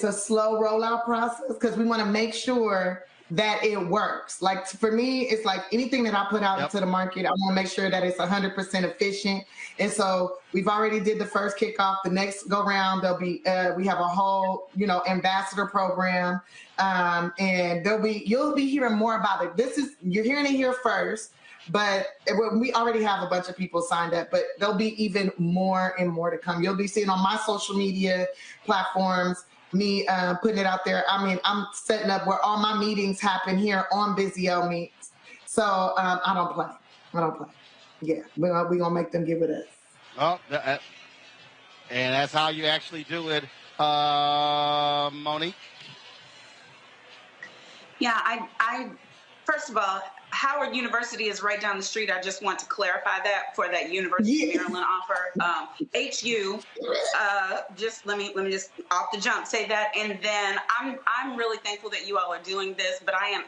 a slow rollout process because we want to make sure that it works. Like for me, it's like anything that I put out into the market, I want to make sure that it's 100% efficient. And so we've already did the first kickoff. The next go round, there'll be we have a whole ambassador program, and you'll be hearing more about it. You're hearing it here first, but we already have a bunch of people signed up. But there'll be even more and more to come. You'll be seeing on my social media platforms me putting it out there. I mean, I'm setting up where all my meetings happen here on Bizio Meets. So I don't play. Yeah, we're gonna make them give it us. Oh, and that's how you actually do it, Monique. Yeah, I first of all, Howard University is right down the street. I just want to clarify that for that University of Maryland offer. HU, just let me just off the jump say that, and then I'm really thankful that you all are doing this, but I am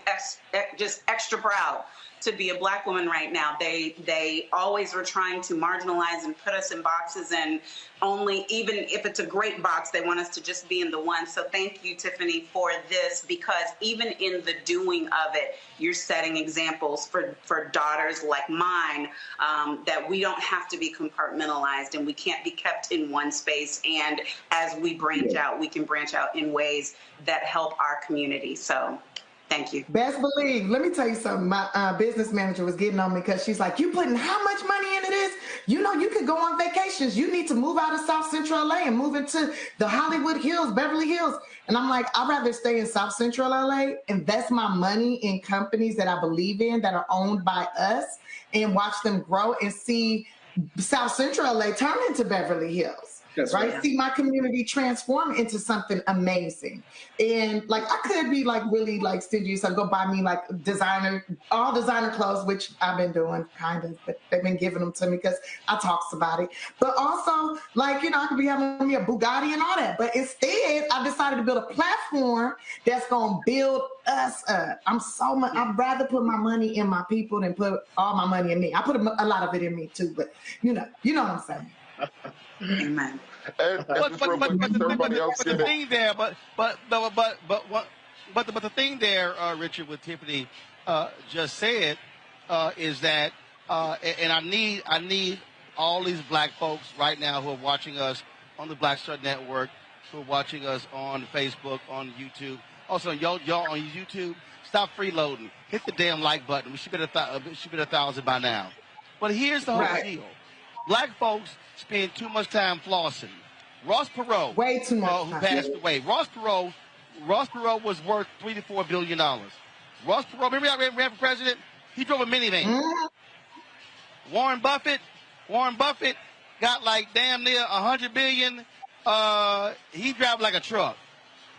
just extra proud to be a Black woman right now. They always were trying to marginalize and put us in boxes, and only, even if it's a great box, they want us to just be in the one. So thank you, Tiffany, for this, because even in the doing of it, you're setting examples for daughters like mine, that we don't have to be compartmentalized and we can't be kept in one space. And as we branch out, we can branch out in ways that help our community. So thank you. Best believe. Let me tell you something. My business manager was getting on me because she's like, you putting how much money into this? You could go on vacations. You need to move out of South Central LA and move into the Hollywood Hills, Beverly Hills. And I'm like, I'd rather stay in South Central LA, invest my money in companies that I believe in that are owned by us, and watch them grow and see South Central LA turn into Beverly Hills. That's right. See my community transform into something amazing. And like, I could be like really like stingy, so go buy me like all designer clothes, which I've been doing kind of, but they've been giving them to me because I talks about it. But also like, I could be having me a Bugatti and all that. But instead, I decided to build a platform that's going to build us up. I'd rather put my money in my people than put all my money in me. I put a lot of it in me too, but you know what I'm saying. Amen. But the thing there, but the thing there, Richard, what Tiffany just said, is that, and I need all these Black folks right now who are watching us on the Black Star Network, who are watching us on Facebook, on YouTube. Also, y'all on YouTube, stop freeloading. Hit the damn like button. We should be at 1,000 by now. But here's the whole deal. Black folks spend too much time flossing. Ross Perot, way too much, who passed away. Ross Perot was worth $3 to $4 billion. Ross Perot, remember that ran for president? He drove a minivan. Mm-hmm. Warren Buffett got like damn near $100 billion. He drives like a truck.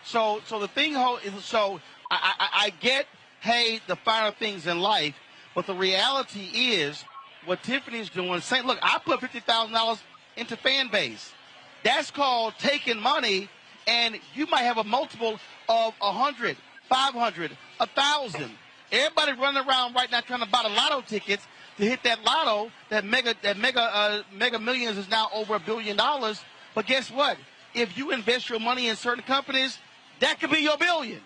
So the thing is, so I get, hey, the finer things in life, but the reality is, what Tiffany's doing, saying, look, I put $50,000 into fan base. That's called taking money, and you might have a multiple of 100, 500, 1,000. Everybody running around right now trying to buy the lotto tickets to hit that lotto. That mega millions is now over $1 billion. But guess what? If you invest your money in certain companies, that could be your billion.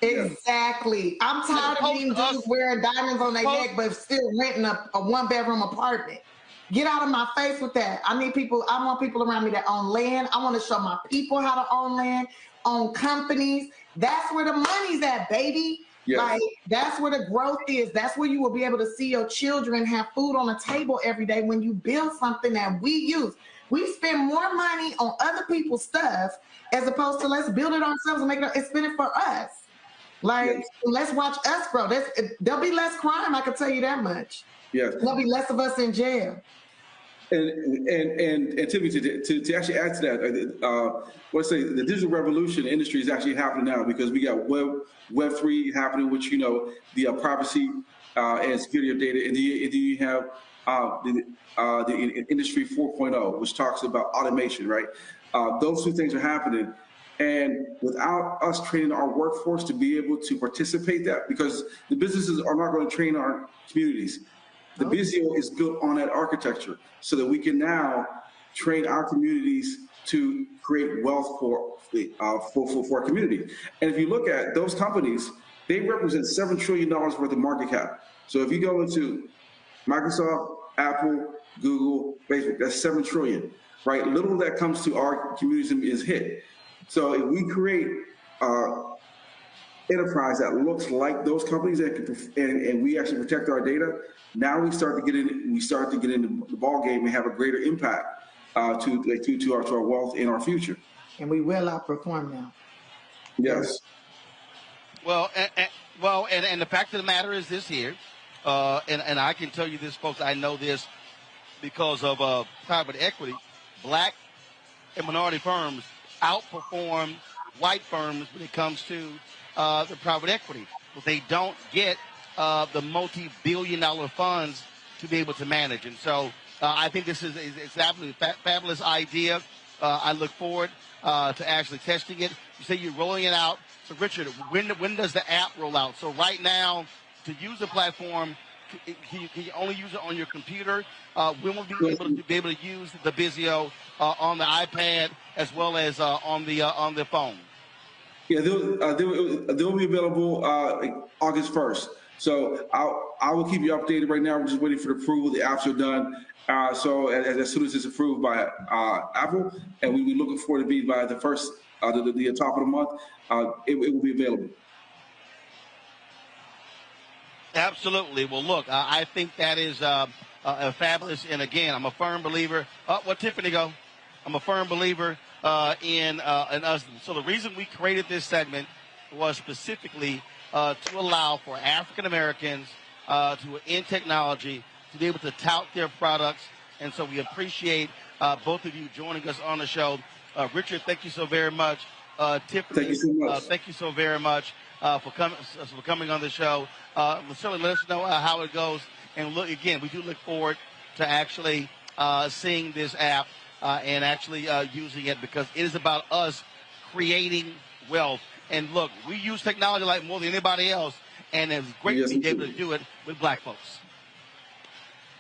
Exactly. I'm tired of these dudes wearing diamonds on their neck but still renting a one-bedroom apartment. Get out of my face with that. I want people around me that own land. I want to show my people how to own land, own companies. That's where the money's at, baby. Yes. Like, that's where the growth is. That's where you will be able to see your children have food on the table every day when you build something that we use. We spend more money on other people's stuff as opposed to let's build it ourselves and make it spend it for us. Like, let's watch us grow. There'll be less crime, I can tell you that much. Yes. There'll be less of us in jail. And Tiffany, to actually add to that, let's say the digital revolution industry is actually happening now because we got Web3 happening, which, you know, the privacy and security of data, and then you have the industry 4.0, which talks about automation, right? Those two things are happening. And without us training our workforce to be able to participate that, because the businesses are not going to train our communities. The Bizio is built on that architecture so that we can now train our communities to create wealth for our community. And if you look at those companies, they represent $7 trillion worth of market cap. So if you go into Microsoft, Apple, Google, Facebook, that's $7 trillion, right? Little of that comes to our communities is hit. So if we create enterprise that looks like those companies and we actually protect our data, now we start to get in the ball game and have a greater impact to our wealth in our future. And we will outperform now. Yes. Well, and the fact of the matter is this here, and I can tell you this, folks. I know this because of private equity. Black and minority firms outperform white firms when it comes to the private equity. But they don't get the multi-billion-dollar funds to be able to manage. And so I think this is it's absolutely fabulous idea. I look forward to actually testing it. You say you're rolling it out. So, Richard, when does the app roll out? So right now, to use the platform, can you only use it on your computer? When will we be able to use the Bizio on the iPad as well as on the phone? Yeah, they'll be available August 1st. So I will keep you updated. Right now, we're just waiting for the approval. The apps are done. So as soon as it's approved by Apple, and we're looking forward to be by the first, the top of the month, it will be available. Absolutely. Well, look, I think that is a fabulous. And again, I'm a firm believer. Where'd Tiffany go? I'm a firm believer in us. So the reason we created this segment was specifically to allow for African Americans in technology to be able to tout their products. And so we appreciate both of you joining us on the show. Richard, thank you so very much. Tiffany, thank you so much. Thank you so very much for coming on the show. Certainly let us know how it goes. And look, again, we do look forward to actually seeing this app and actually using it, because it is about us creating wealth. And look, we use technology like more than anybody else, and it's great to be able to do it with black folks.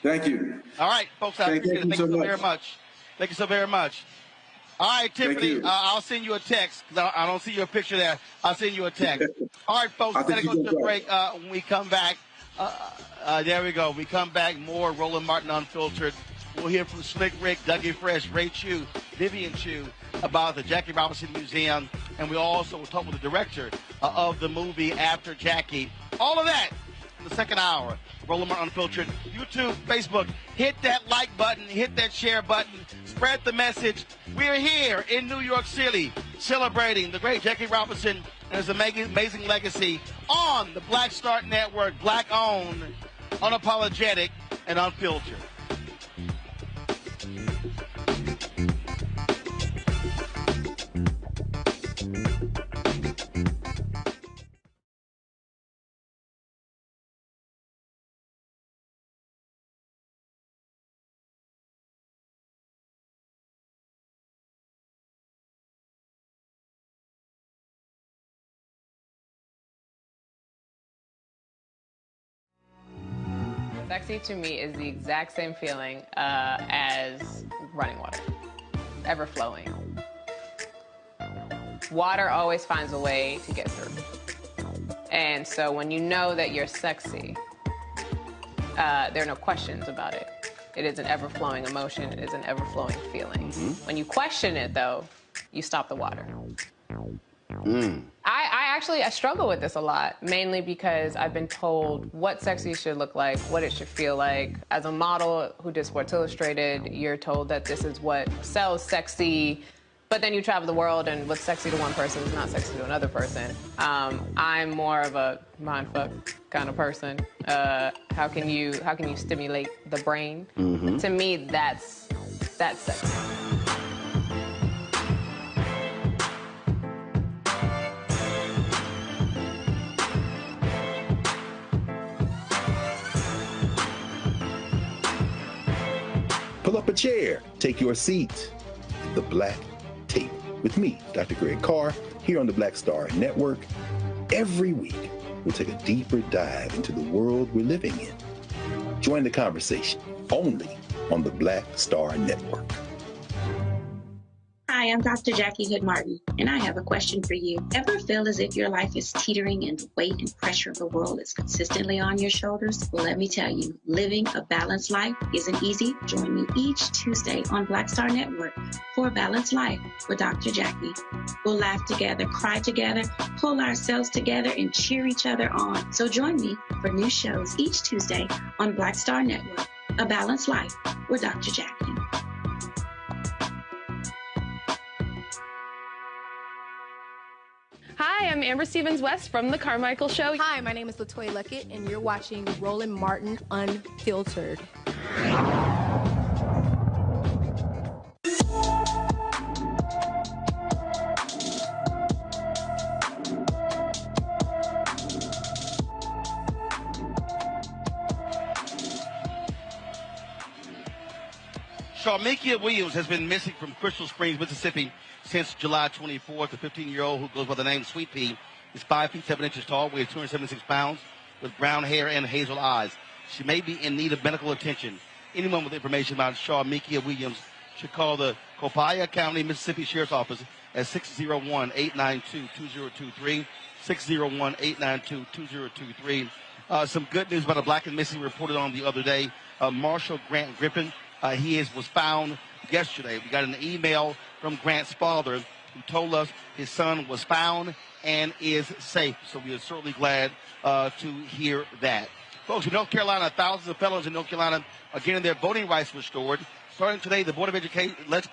Thank you. All right, folks, I appreciate it. Thank you so very much. Thank you so very much. All right, Tiffany, I'll send you a text because I don't see your picture there. I'll send you a text. All right, folks, we're going to go to a break. When we come back, there we go. We come back, more Roland Martin Unfiltered. We'll hear from Slick Rick, Dougie Fresh, Ray Chu, Vivian Chu about the Jackie Robinson Museum. And we also will talk with the director of the movie After Jackie. All of that in the second hour. Roland Martin Unfiltered, YouTube, Facebook. Hit that like button, hit that share button, spread the message. We're here in New York City celebrating the great Jackie Robinson and his amazing legacy on the Black Start Network, black-owned, unapologetic, and unfiltered. Sexy to me is the exact same feeling as running water, ever flowing. Water always finds a way to get through. And so when you know that you're sexy, there are no questions about it. It is an ever-flowing emotion. It is an ever-flowing feeling. When you question it, though, you stop the water. I struggle with this a lot, mainly because I've been told what sexy should look like, what it should feel like. As a model who did Sports Illustrated, you're told that this is what sells sexy. But then you travel the world, and what's sexy to one person is not sexy to another person. I'm more of a mindfuck kind of person. How can you stimulate the brain? Mm-hmm. To me, that's sexy. Pull up a chair, take your seat. The Black Tape with me, Dr. Greg Carr, here on the Black Star Network. Every week, we'll take a deeper dive into the world we're living in. Join the conversation only on the Black Star Network. Hi, I'm Dr. Jackie Hood Martin, and I have a question for you. Ever feel as if your life is teetering and the weight and pressure of the world is consistently on your shoulders? Well, let me tell you, living a balanced life isn't easy. Join me each Tuesday on Black Star Network for a Balanced Life with Dr. Jackie. We'll laugh together, cry together, pull ourselves together, and cheer each other on. So join me for new shows each Tuesday on Black Star Network, A Balanced Life with Dr. Jackie. Hi, I'm Amber Stevens-West from The Carmichael Show. Hi, my name is LaToya Luckett, and you're watching Roland Martin Unfiltered. Sharmikia Williams has been missing from Crystal Springs, Mississippi since July 24th. The 15-year-old, who goes by the name Sweet Pea, is 5 feet 7 inches tall, weighs 276 pounds, with brown hair and hazel eyes. She may be in need of medical attention. Anyone with information about Sharmikia Williams should call the Copiah County, Mississippi Sheriff's Office at 601-892-2023, 601-892-2023. Some good news about a black and missing reported on the other day. Marshall Grant Griffin, he was found yesterday. We got an email from Grant's father who told us his son was found and is safe. So we are certainly glad to hear that. Folks, in North Carolina, thousands of felons in North Carolina are getting their voting rights restored. Starting today, the Board of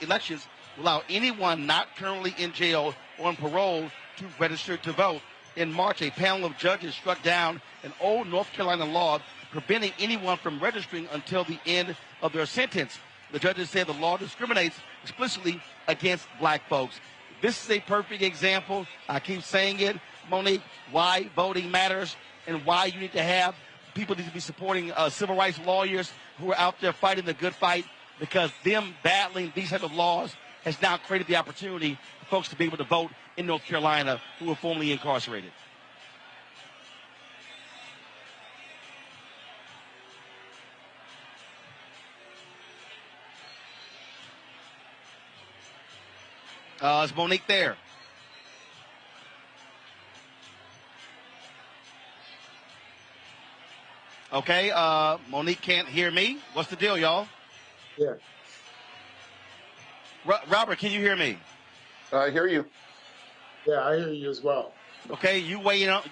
Elections will allow anyone not currently in jail or on parole to register to vote. In March, a panel of judges struck down an old North Carolina law preventing anyone from registering until the end of their sentence. The judges said the law discriminates explicitly against black folks. This is a perfect example. I keep saying it, Monique, why voting matters and why you need to have people need to be supporting civil rights lawyers who are out there fighting the good fight, because them battling these type of laws has now created the opportunity for folks to be able to vote in North Carolina who were formerly incarcerated. Is Monique there? Okay, Monique can't hear me. What's the deal, y'all? Yeah. Robert, can you hear me? I hear you. Yeah, I hear you as well. Okay, you weigh in on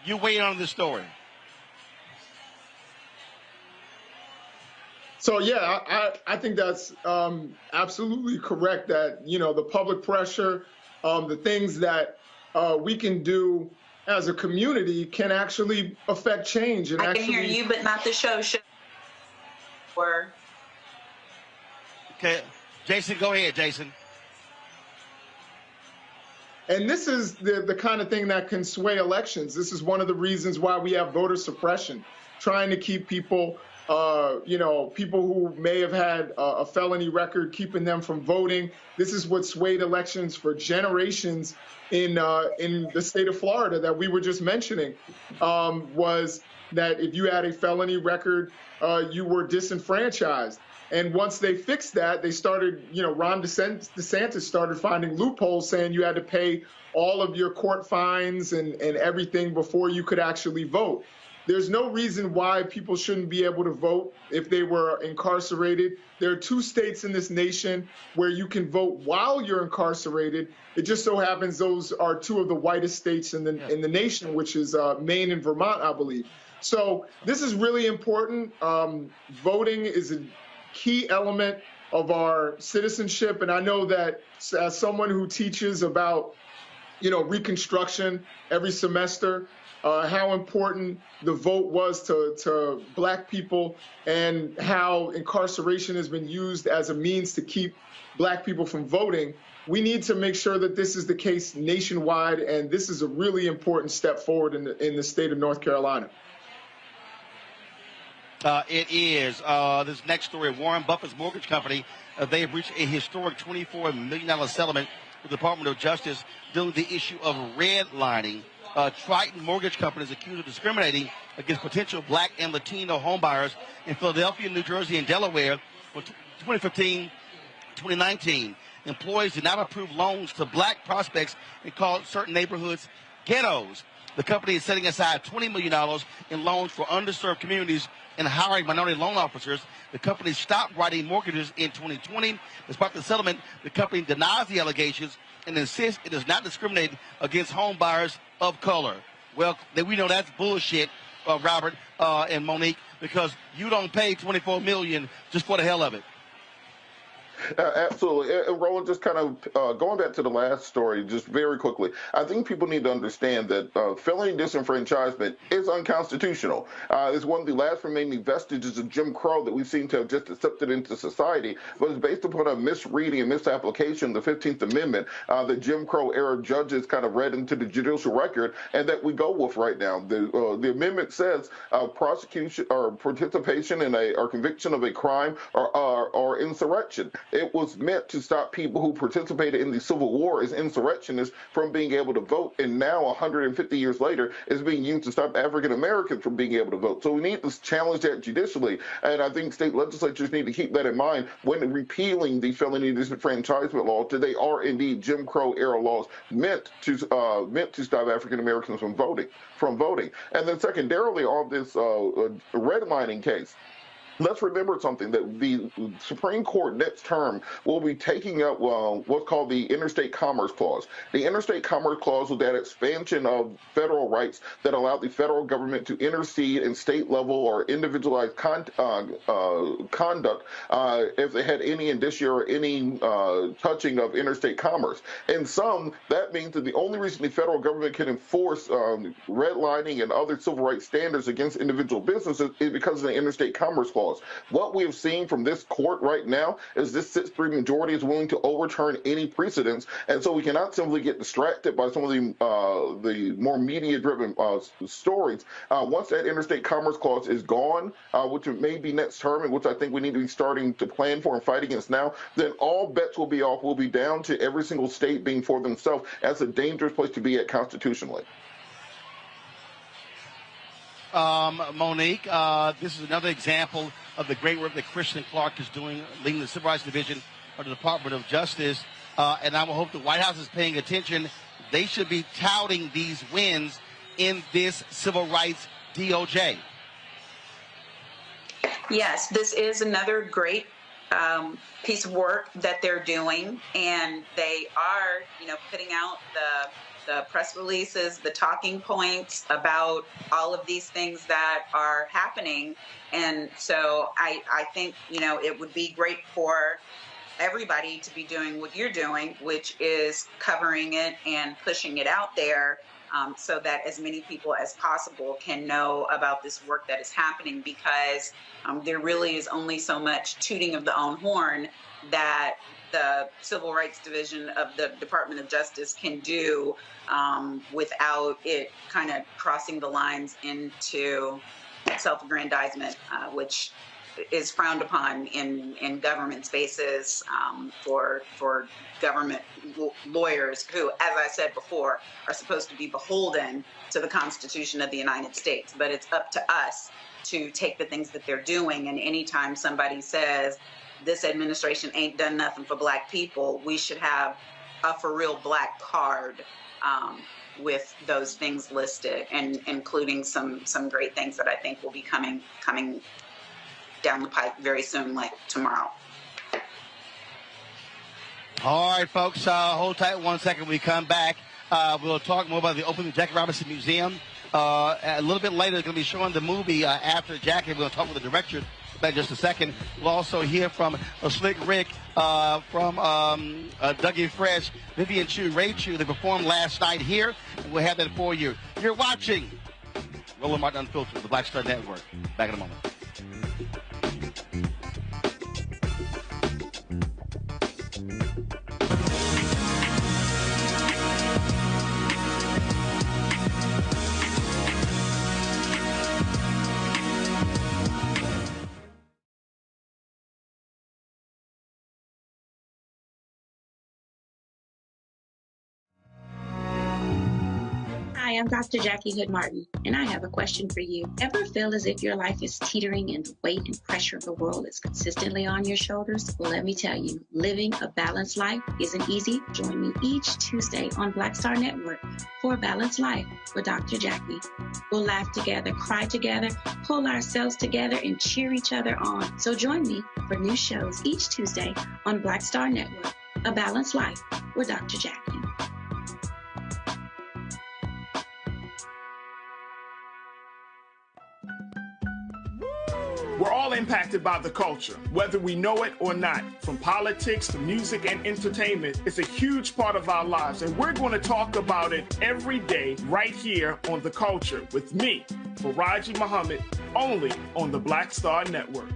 you weigh in on this story. So yeah, I think that's absolutely correct. That the public pressure, the things that we can do as a community can actually affect change. And I can hear you, but not the show. Okay, Jason, go ahead, Jason. And this is the kind of thing that can sway elections. This is one of the reasons why we have voter suppression, trying to keep people, people who may have had a felony record, keeping them from voting. This is what swayed elections for generations in the state of Florida that we were just mentioning, was that if you had a felony record, you were disenfranchised. And once they fixed that, they started, Ron DeSantis started finding loopholes, saying you had to pay all of your court fines and everything before you could actually vote. There's no reason why people shouldn't be able to vote if they were incarcerated. There are 2 states in this nation where you can vote while you're incarcerated. It just so happens those are 2 of the whitest states in the nation, which is Maine and Vermont, I believe. So this is really important. Voting is a key element of our citizenship. And I know that as someone who teaches about, Reconstruction every semester, how important the vote was to Black people and how incarceration has been used as a means to keep Black people from voting. We need to make sure that this is the case nationwide, and this is a really important step forward in the state of North Carolina. It is. This next story, Warren Buffett's mortgage company, they have reached a historic $24 million settlement with the Department of Justice dealing with the issue of redlining. Triton Mortgage Company is accused of discriminating against potential Black and Latino homebuyers in Philadelphia, New Jersey, and Delaware from 2015 to 2019. Employees did not approve loans to Black prospects and called certain neighborhoods ghettos. The company is setting aside $20 million in loans for underserved communities and hiring minority loan officers. The company stopped writing mortgages in 2020. Despite the settlement, the company denies the allegations and insists it does not discriminate against home buyers of color. Well, we know that's bullshit, Robert and Monique, because you don't pay $24 million just for the hell of it. Absolutely. And Roland, just kind of going back to the last story, just very quickly, I think people need to understand that felony disenfranchisement is unconstitutional. It's one of the last remaining vestiges of Jim Crow that we seem to have just accepted into society, but it's based upon a misreading and misapplication of the 15th Amendment that Jim Crow era judges kind of read into the judicial record and that we go with right now. The amendment says prosecution or participation in or conviction of a crime or insurrection. It was meant to stop people who participated in the Civil War as insurrectionists from being able to vote, and now 150 years later is being used to stop African Americans from being able to vote. So we need to challenge that judicially, and I think state legislatures need to keep that in mind when repealing the felony disenfranchisement laws, that they are indeed Jim Crow era laws meant to stop African Americans from voting. And then secondarily on this redlining case, let's remember something, that the Supreme Court next term will be taking up what's called the Interstate Commerce Clause. The Interstate Commerce Clause was that expansion of federal rights that allowed the federal government to intercede in state level or individualized conduct if they had any indicia or any touching of interstate commerce. And some, that means that the only reason the federal government can enforce redlining and other civil rights standards against individual businesses is because of the Interstate Commerce Clause. What we have seen from this court right now is this 6-3 majority is willing to overturn any precedents, and so we cannot simply get distracted by some of the more media-driven stories. Once that Interstate Commerce Clause is gone, which may be next term, and which I think we need to be starting to plan for and fight against now, then all bets will be off. We'll be down to every single state being for themselves. That's a dangerous place to be at constitutionally. Monique, this is another example of the great work that Christian Clark is doing, leading the Civil Rights Division of the Department of Justice. And I will hope the White House is paying attention. They should be touting these wins in this civil rights DOJ. Yes, this is another great piece of work that they're doing, and they are, putting out the press releases, the talking points about all of these things that are happening. And so I think, it would be great for everybody to be doing what you're doing, which is covering it and pushing it out there so that as many people as possible can know about this work that is happening, because there really is only so much tooting of the own horn that the Civil Rights Division of the Department of Justice can do without it kind of crossing the lines into self-aggrandizement, which is frowned upon in government spaces for government lawyers who, as I said before, are supposed to be beholden to the Constitution of the United States. But it's up to us to take the things that they're doing, and anytime somebody says, this administration ain't done nothing for Black people, we should have a for real Black card with those things listed, and including some great things that I think will be coming down the pipe very soon, like tomorrow. All right, folks, hold tight 1 second. We come back. We'll talk more about the opening of the Jackie Robinson Museum. A little bit later, they're going to be showing the movie after Jackie. We're going to talk with the director in just a second. We'll also hear from Slick Rick, from Dougie Fresh, Vivian Chu, Ray Chu. They performed last night here, and we'll have that for you. You're watching Roland Martin Unfiltered, the Black Star Network. Back in a moment. Hi, I'm Dr. Jackie Hood Martin, and I have a question for you. Ever feel as if your life is teetering and the weight and pressure of the world is consistently on your shoulders? Well, let me tell you, living a balanced life isn't easy. Join me each Tuesday on Black Star Network for A Balanced Life with Dr. Jackie. We'll laugh together, cry together, pull ourselves together, and cheer each other on. So join me for new shows each Tuesday on Black Star Network, A Balanced Life with Dr. Jackie. We're all impacted by the culture, whether we know it or not. From politics to music and entertainment, it's a huge part of our lives, and we're going to talk about it every day right here on The Culture with me, Faraji Muhammad, only on the Black Star Network.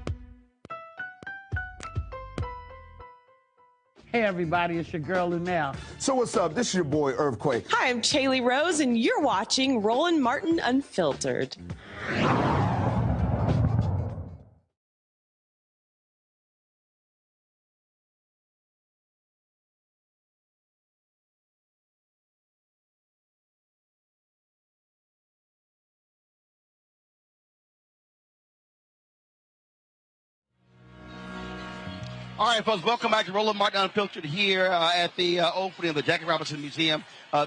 Hey everybody, it's your girl Lunel. So what's up? This is your boy Earthquake. Hi, I'm Chaley Rose, and you're watching Roland Martin Unfiltered. All right, folks, welcome back to Roland Martin Unfiltered here at the opening of the Jackie Robinson Museum.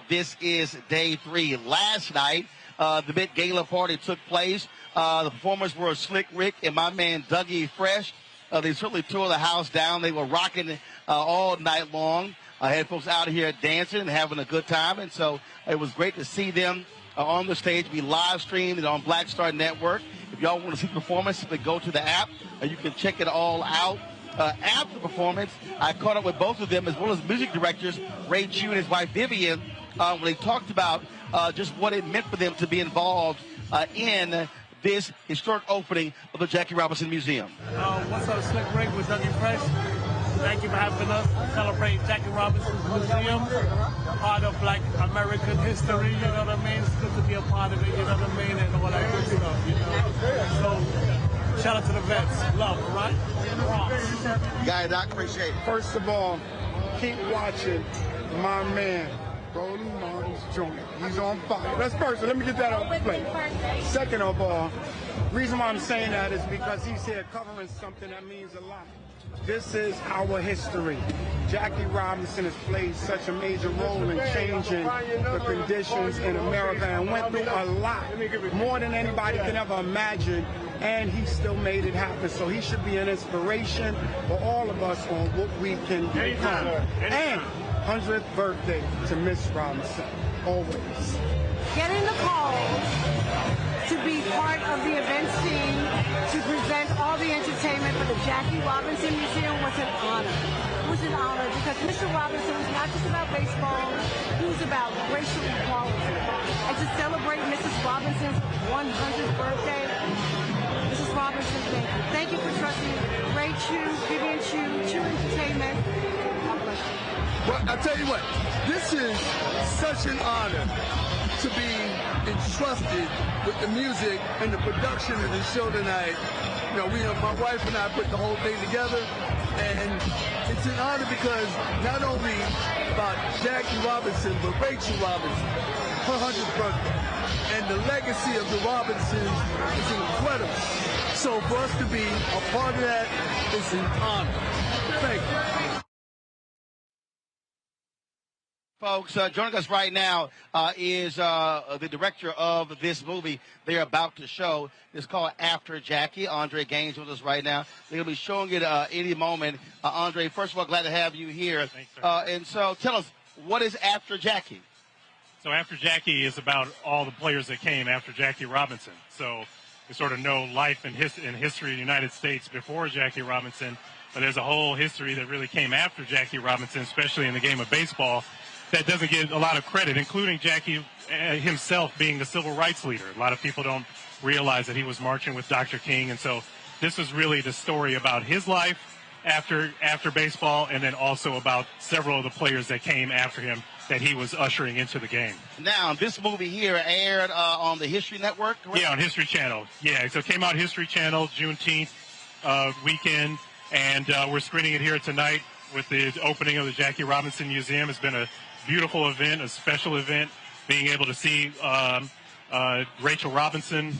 This is day 3. Last night, the big gala party took place. The performers were Slick Rick and my man Dougie Fresh. They certainly tore the house down. They were rocking all night long. I had folks out here dancing and having a good time, and so it was great to see them on the stage. We live streamed it on Black Star Network. If y'all want to see the performance, simply go to the app, and you can check it all out. After the performance, I caught up with both of them as well as music directors, Ray Chu and his wife Vivian, when they talked about just what it meant for them to be involved in this historic opening of the Jackie Robinson Museum. What's up, Slick Rick with Dougie Fresh? Thank you for having us celebrate Jackie Robinson's Museum, part of Black American history, you know what I mean? It's good to be a part of it, you know what I mean, and all that good stuff, you know? So, shout out to the vets. Love, right? Guy, Doc, appreciate it. First of all, keep watching my man, Roland Martin's joint. He's on fire. That's first. Let me get that off the plate. Second of all, reason why I'm saying that is because he's here covering something that means a lot. This is our history. Jackie Robinson has played such a major role in changing the conditions in America and went through a lot, more than anybody can ever imagine, and he still made it happen. So he should be an inspiration for all of us on what we can become. And 100th birthday to Miss Robinson, always. Getting the call to be part of the event scene, to present all the entertainment for the Jackie Robinson Museum was an honor. It was an honor because Mr. Robinson was not just about baseball, he was about racial equality. And to celebrate Mrs. Robinson's 100th birthday, Mrs. Robinson, thank you for trusting Ray Chu, Vivian Chu, Chu Entertainment. God bless you. Well, I'll tell you what, this is such an honor to be entrusted with the music and the production of the show tonight. You know, my wife and I put the whole thing together, and it's an honor because not only about Jackie Robinson, but Rachel Robinson, her 100th birthday, and the legacy of the Robinsons is incredible. So for us to be a part of that is an honor. Thank you. Folks, joining us right now is the director of this movie they're about to show. It's called After Jackie. Andre Gaines with us right now. They're going to be showing it any moment. Andre, first of all, glad to have you here. Thanks, sir. And so tell us, what is After Jackie? So After Jackie is about all the players that came after Jackie Robinson. So sort of know life and history of the United States before Jackie Robinson, but there's a whole history that really came after Jackie Robinson, especially in the game of baseball, that doesn't get a lot of credit, including Jackie himself being the civil rights leader. A lot of people don't realize that he was marching with Dr. King, and so this was really the story about his life after baseball, and then also about several of the players that came after him that he was ushering into the game. Now, this movie here aired on the History Network, correct? Yeah, on History Channel. Yeah, so it came out History Channel Juneteenth weekend, and we're screening it here tonight with the opening of the Jackie Robinson Museum. It's been a beautiful event, a special event, being able to see Rachel Robinson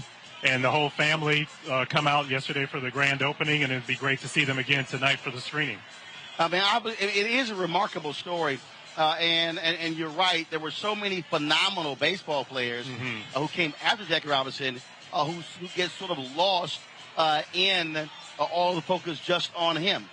and the whole family come out yesterday for the grand opening, and it'd be great to see them again tonight for the screening. I mean, it is a remarkable story, and you're right. There were so many phenomenal baseball players who came after Jackie Robinson, who get sort of lost in all the focus just on him.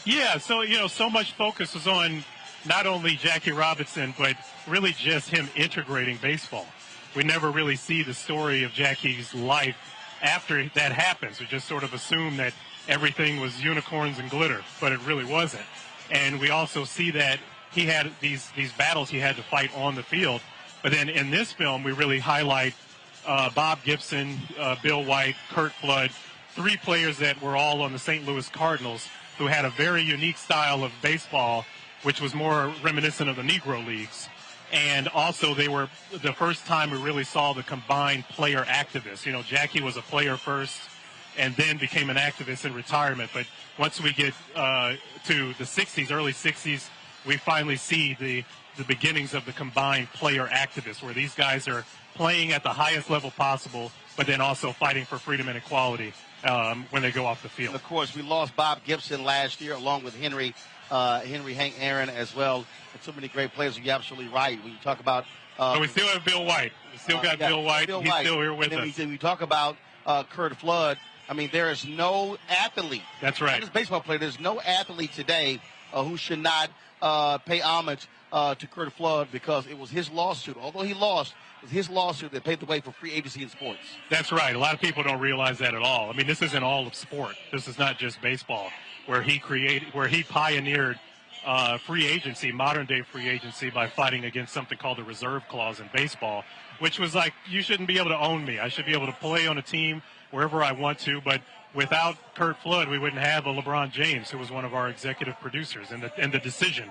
Yeah, so, so much focus was on not only Jackie Robinson, but really just him integrating baseball. We never really see the story of Jackie's life after that happens. We just sort of assume that everything was unicorns and glitter, but it really wasn't. And we also see that he had these battles he had to fight on the field. But then in this film, we really highlight Bob Gibson, Bill White, Curt Flood, three players that were all on the St. Louis Cardinals who had a very unique style of baseball, which was more reminiscent of the Negro Leagues. And also, they were the first time we really saw the combined player activists. Jackie was a player first and then became an activist in retirement. But once we get to the 60s, early 60s, we finally see the beginnings of the combined player activists, where these guys are playing at the highest level possible, but then also fighting for freedom and equality when they go off the field. Of course, we lost Bob Gibson last year, along with Henry Hank Aaron as well, and so many great players. You're absolutely right. When you talk about... but we still have Bill White. We still got Bill White. He's still here with us. We talk about Curt Flood. I mean, there is no athlete. That's right. Not just baseball player. There's no athlete today who should not pay homage to Curt Flood, because it was his lawsuit. Although he lost, it was his lawsuit that paved the way for free agency in sports. That's right. A lot of people don't realize that at all. I mean, this isn't all of sport. This is not just baseball, where he pioneered free agency, modern day free agency, by fighting against something called the reserve clause in baseball, which was like, you shouldn't be able to own me. I should be able to play on a team wherever I want to. But without Curt Flood, we wouldn't have a LeBron James, who was one of our executive producers, and the decision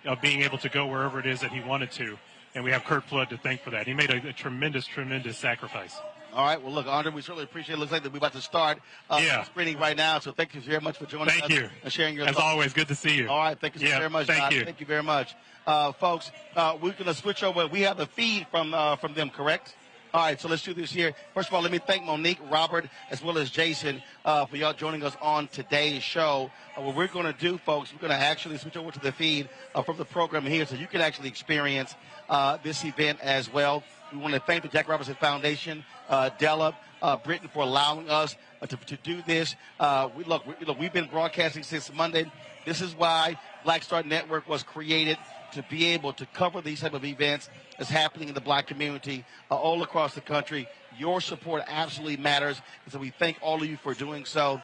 of being able to go wherever it is that he wanted to. And we have Curt Flood to thank for that. He made a tremendous, tremendous sacrifice. All right. Well, look, Andre, we certainly appreciate it. It looks like that we're about to start screening right now. So thank you very much for joining us. Thank you. And sharing your thoughts. As always, good to see you. All right. Thank you very much, Thank Don. you. Thank you very much. Folks, we're going to switch over. We have the feed from them, correct? All right, so let's do this here. First of all, let me thank Monique, Robert, as well as Jason for y'all joining us on today's show. What we're going to do, folks, we're going to actually switch over to the feed from the program here, so you can actually experience this event as well. We want to thank the Jackie Robinson Foundation, Della, Brittney, for allowing us to do this. We've been broadcasting since Monday. This is why Black Star Network was created, to be able to cover these type of events that's happening in the black community all across the country. Your support absolutely matters, and so we thank all of you for doing so.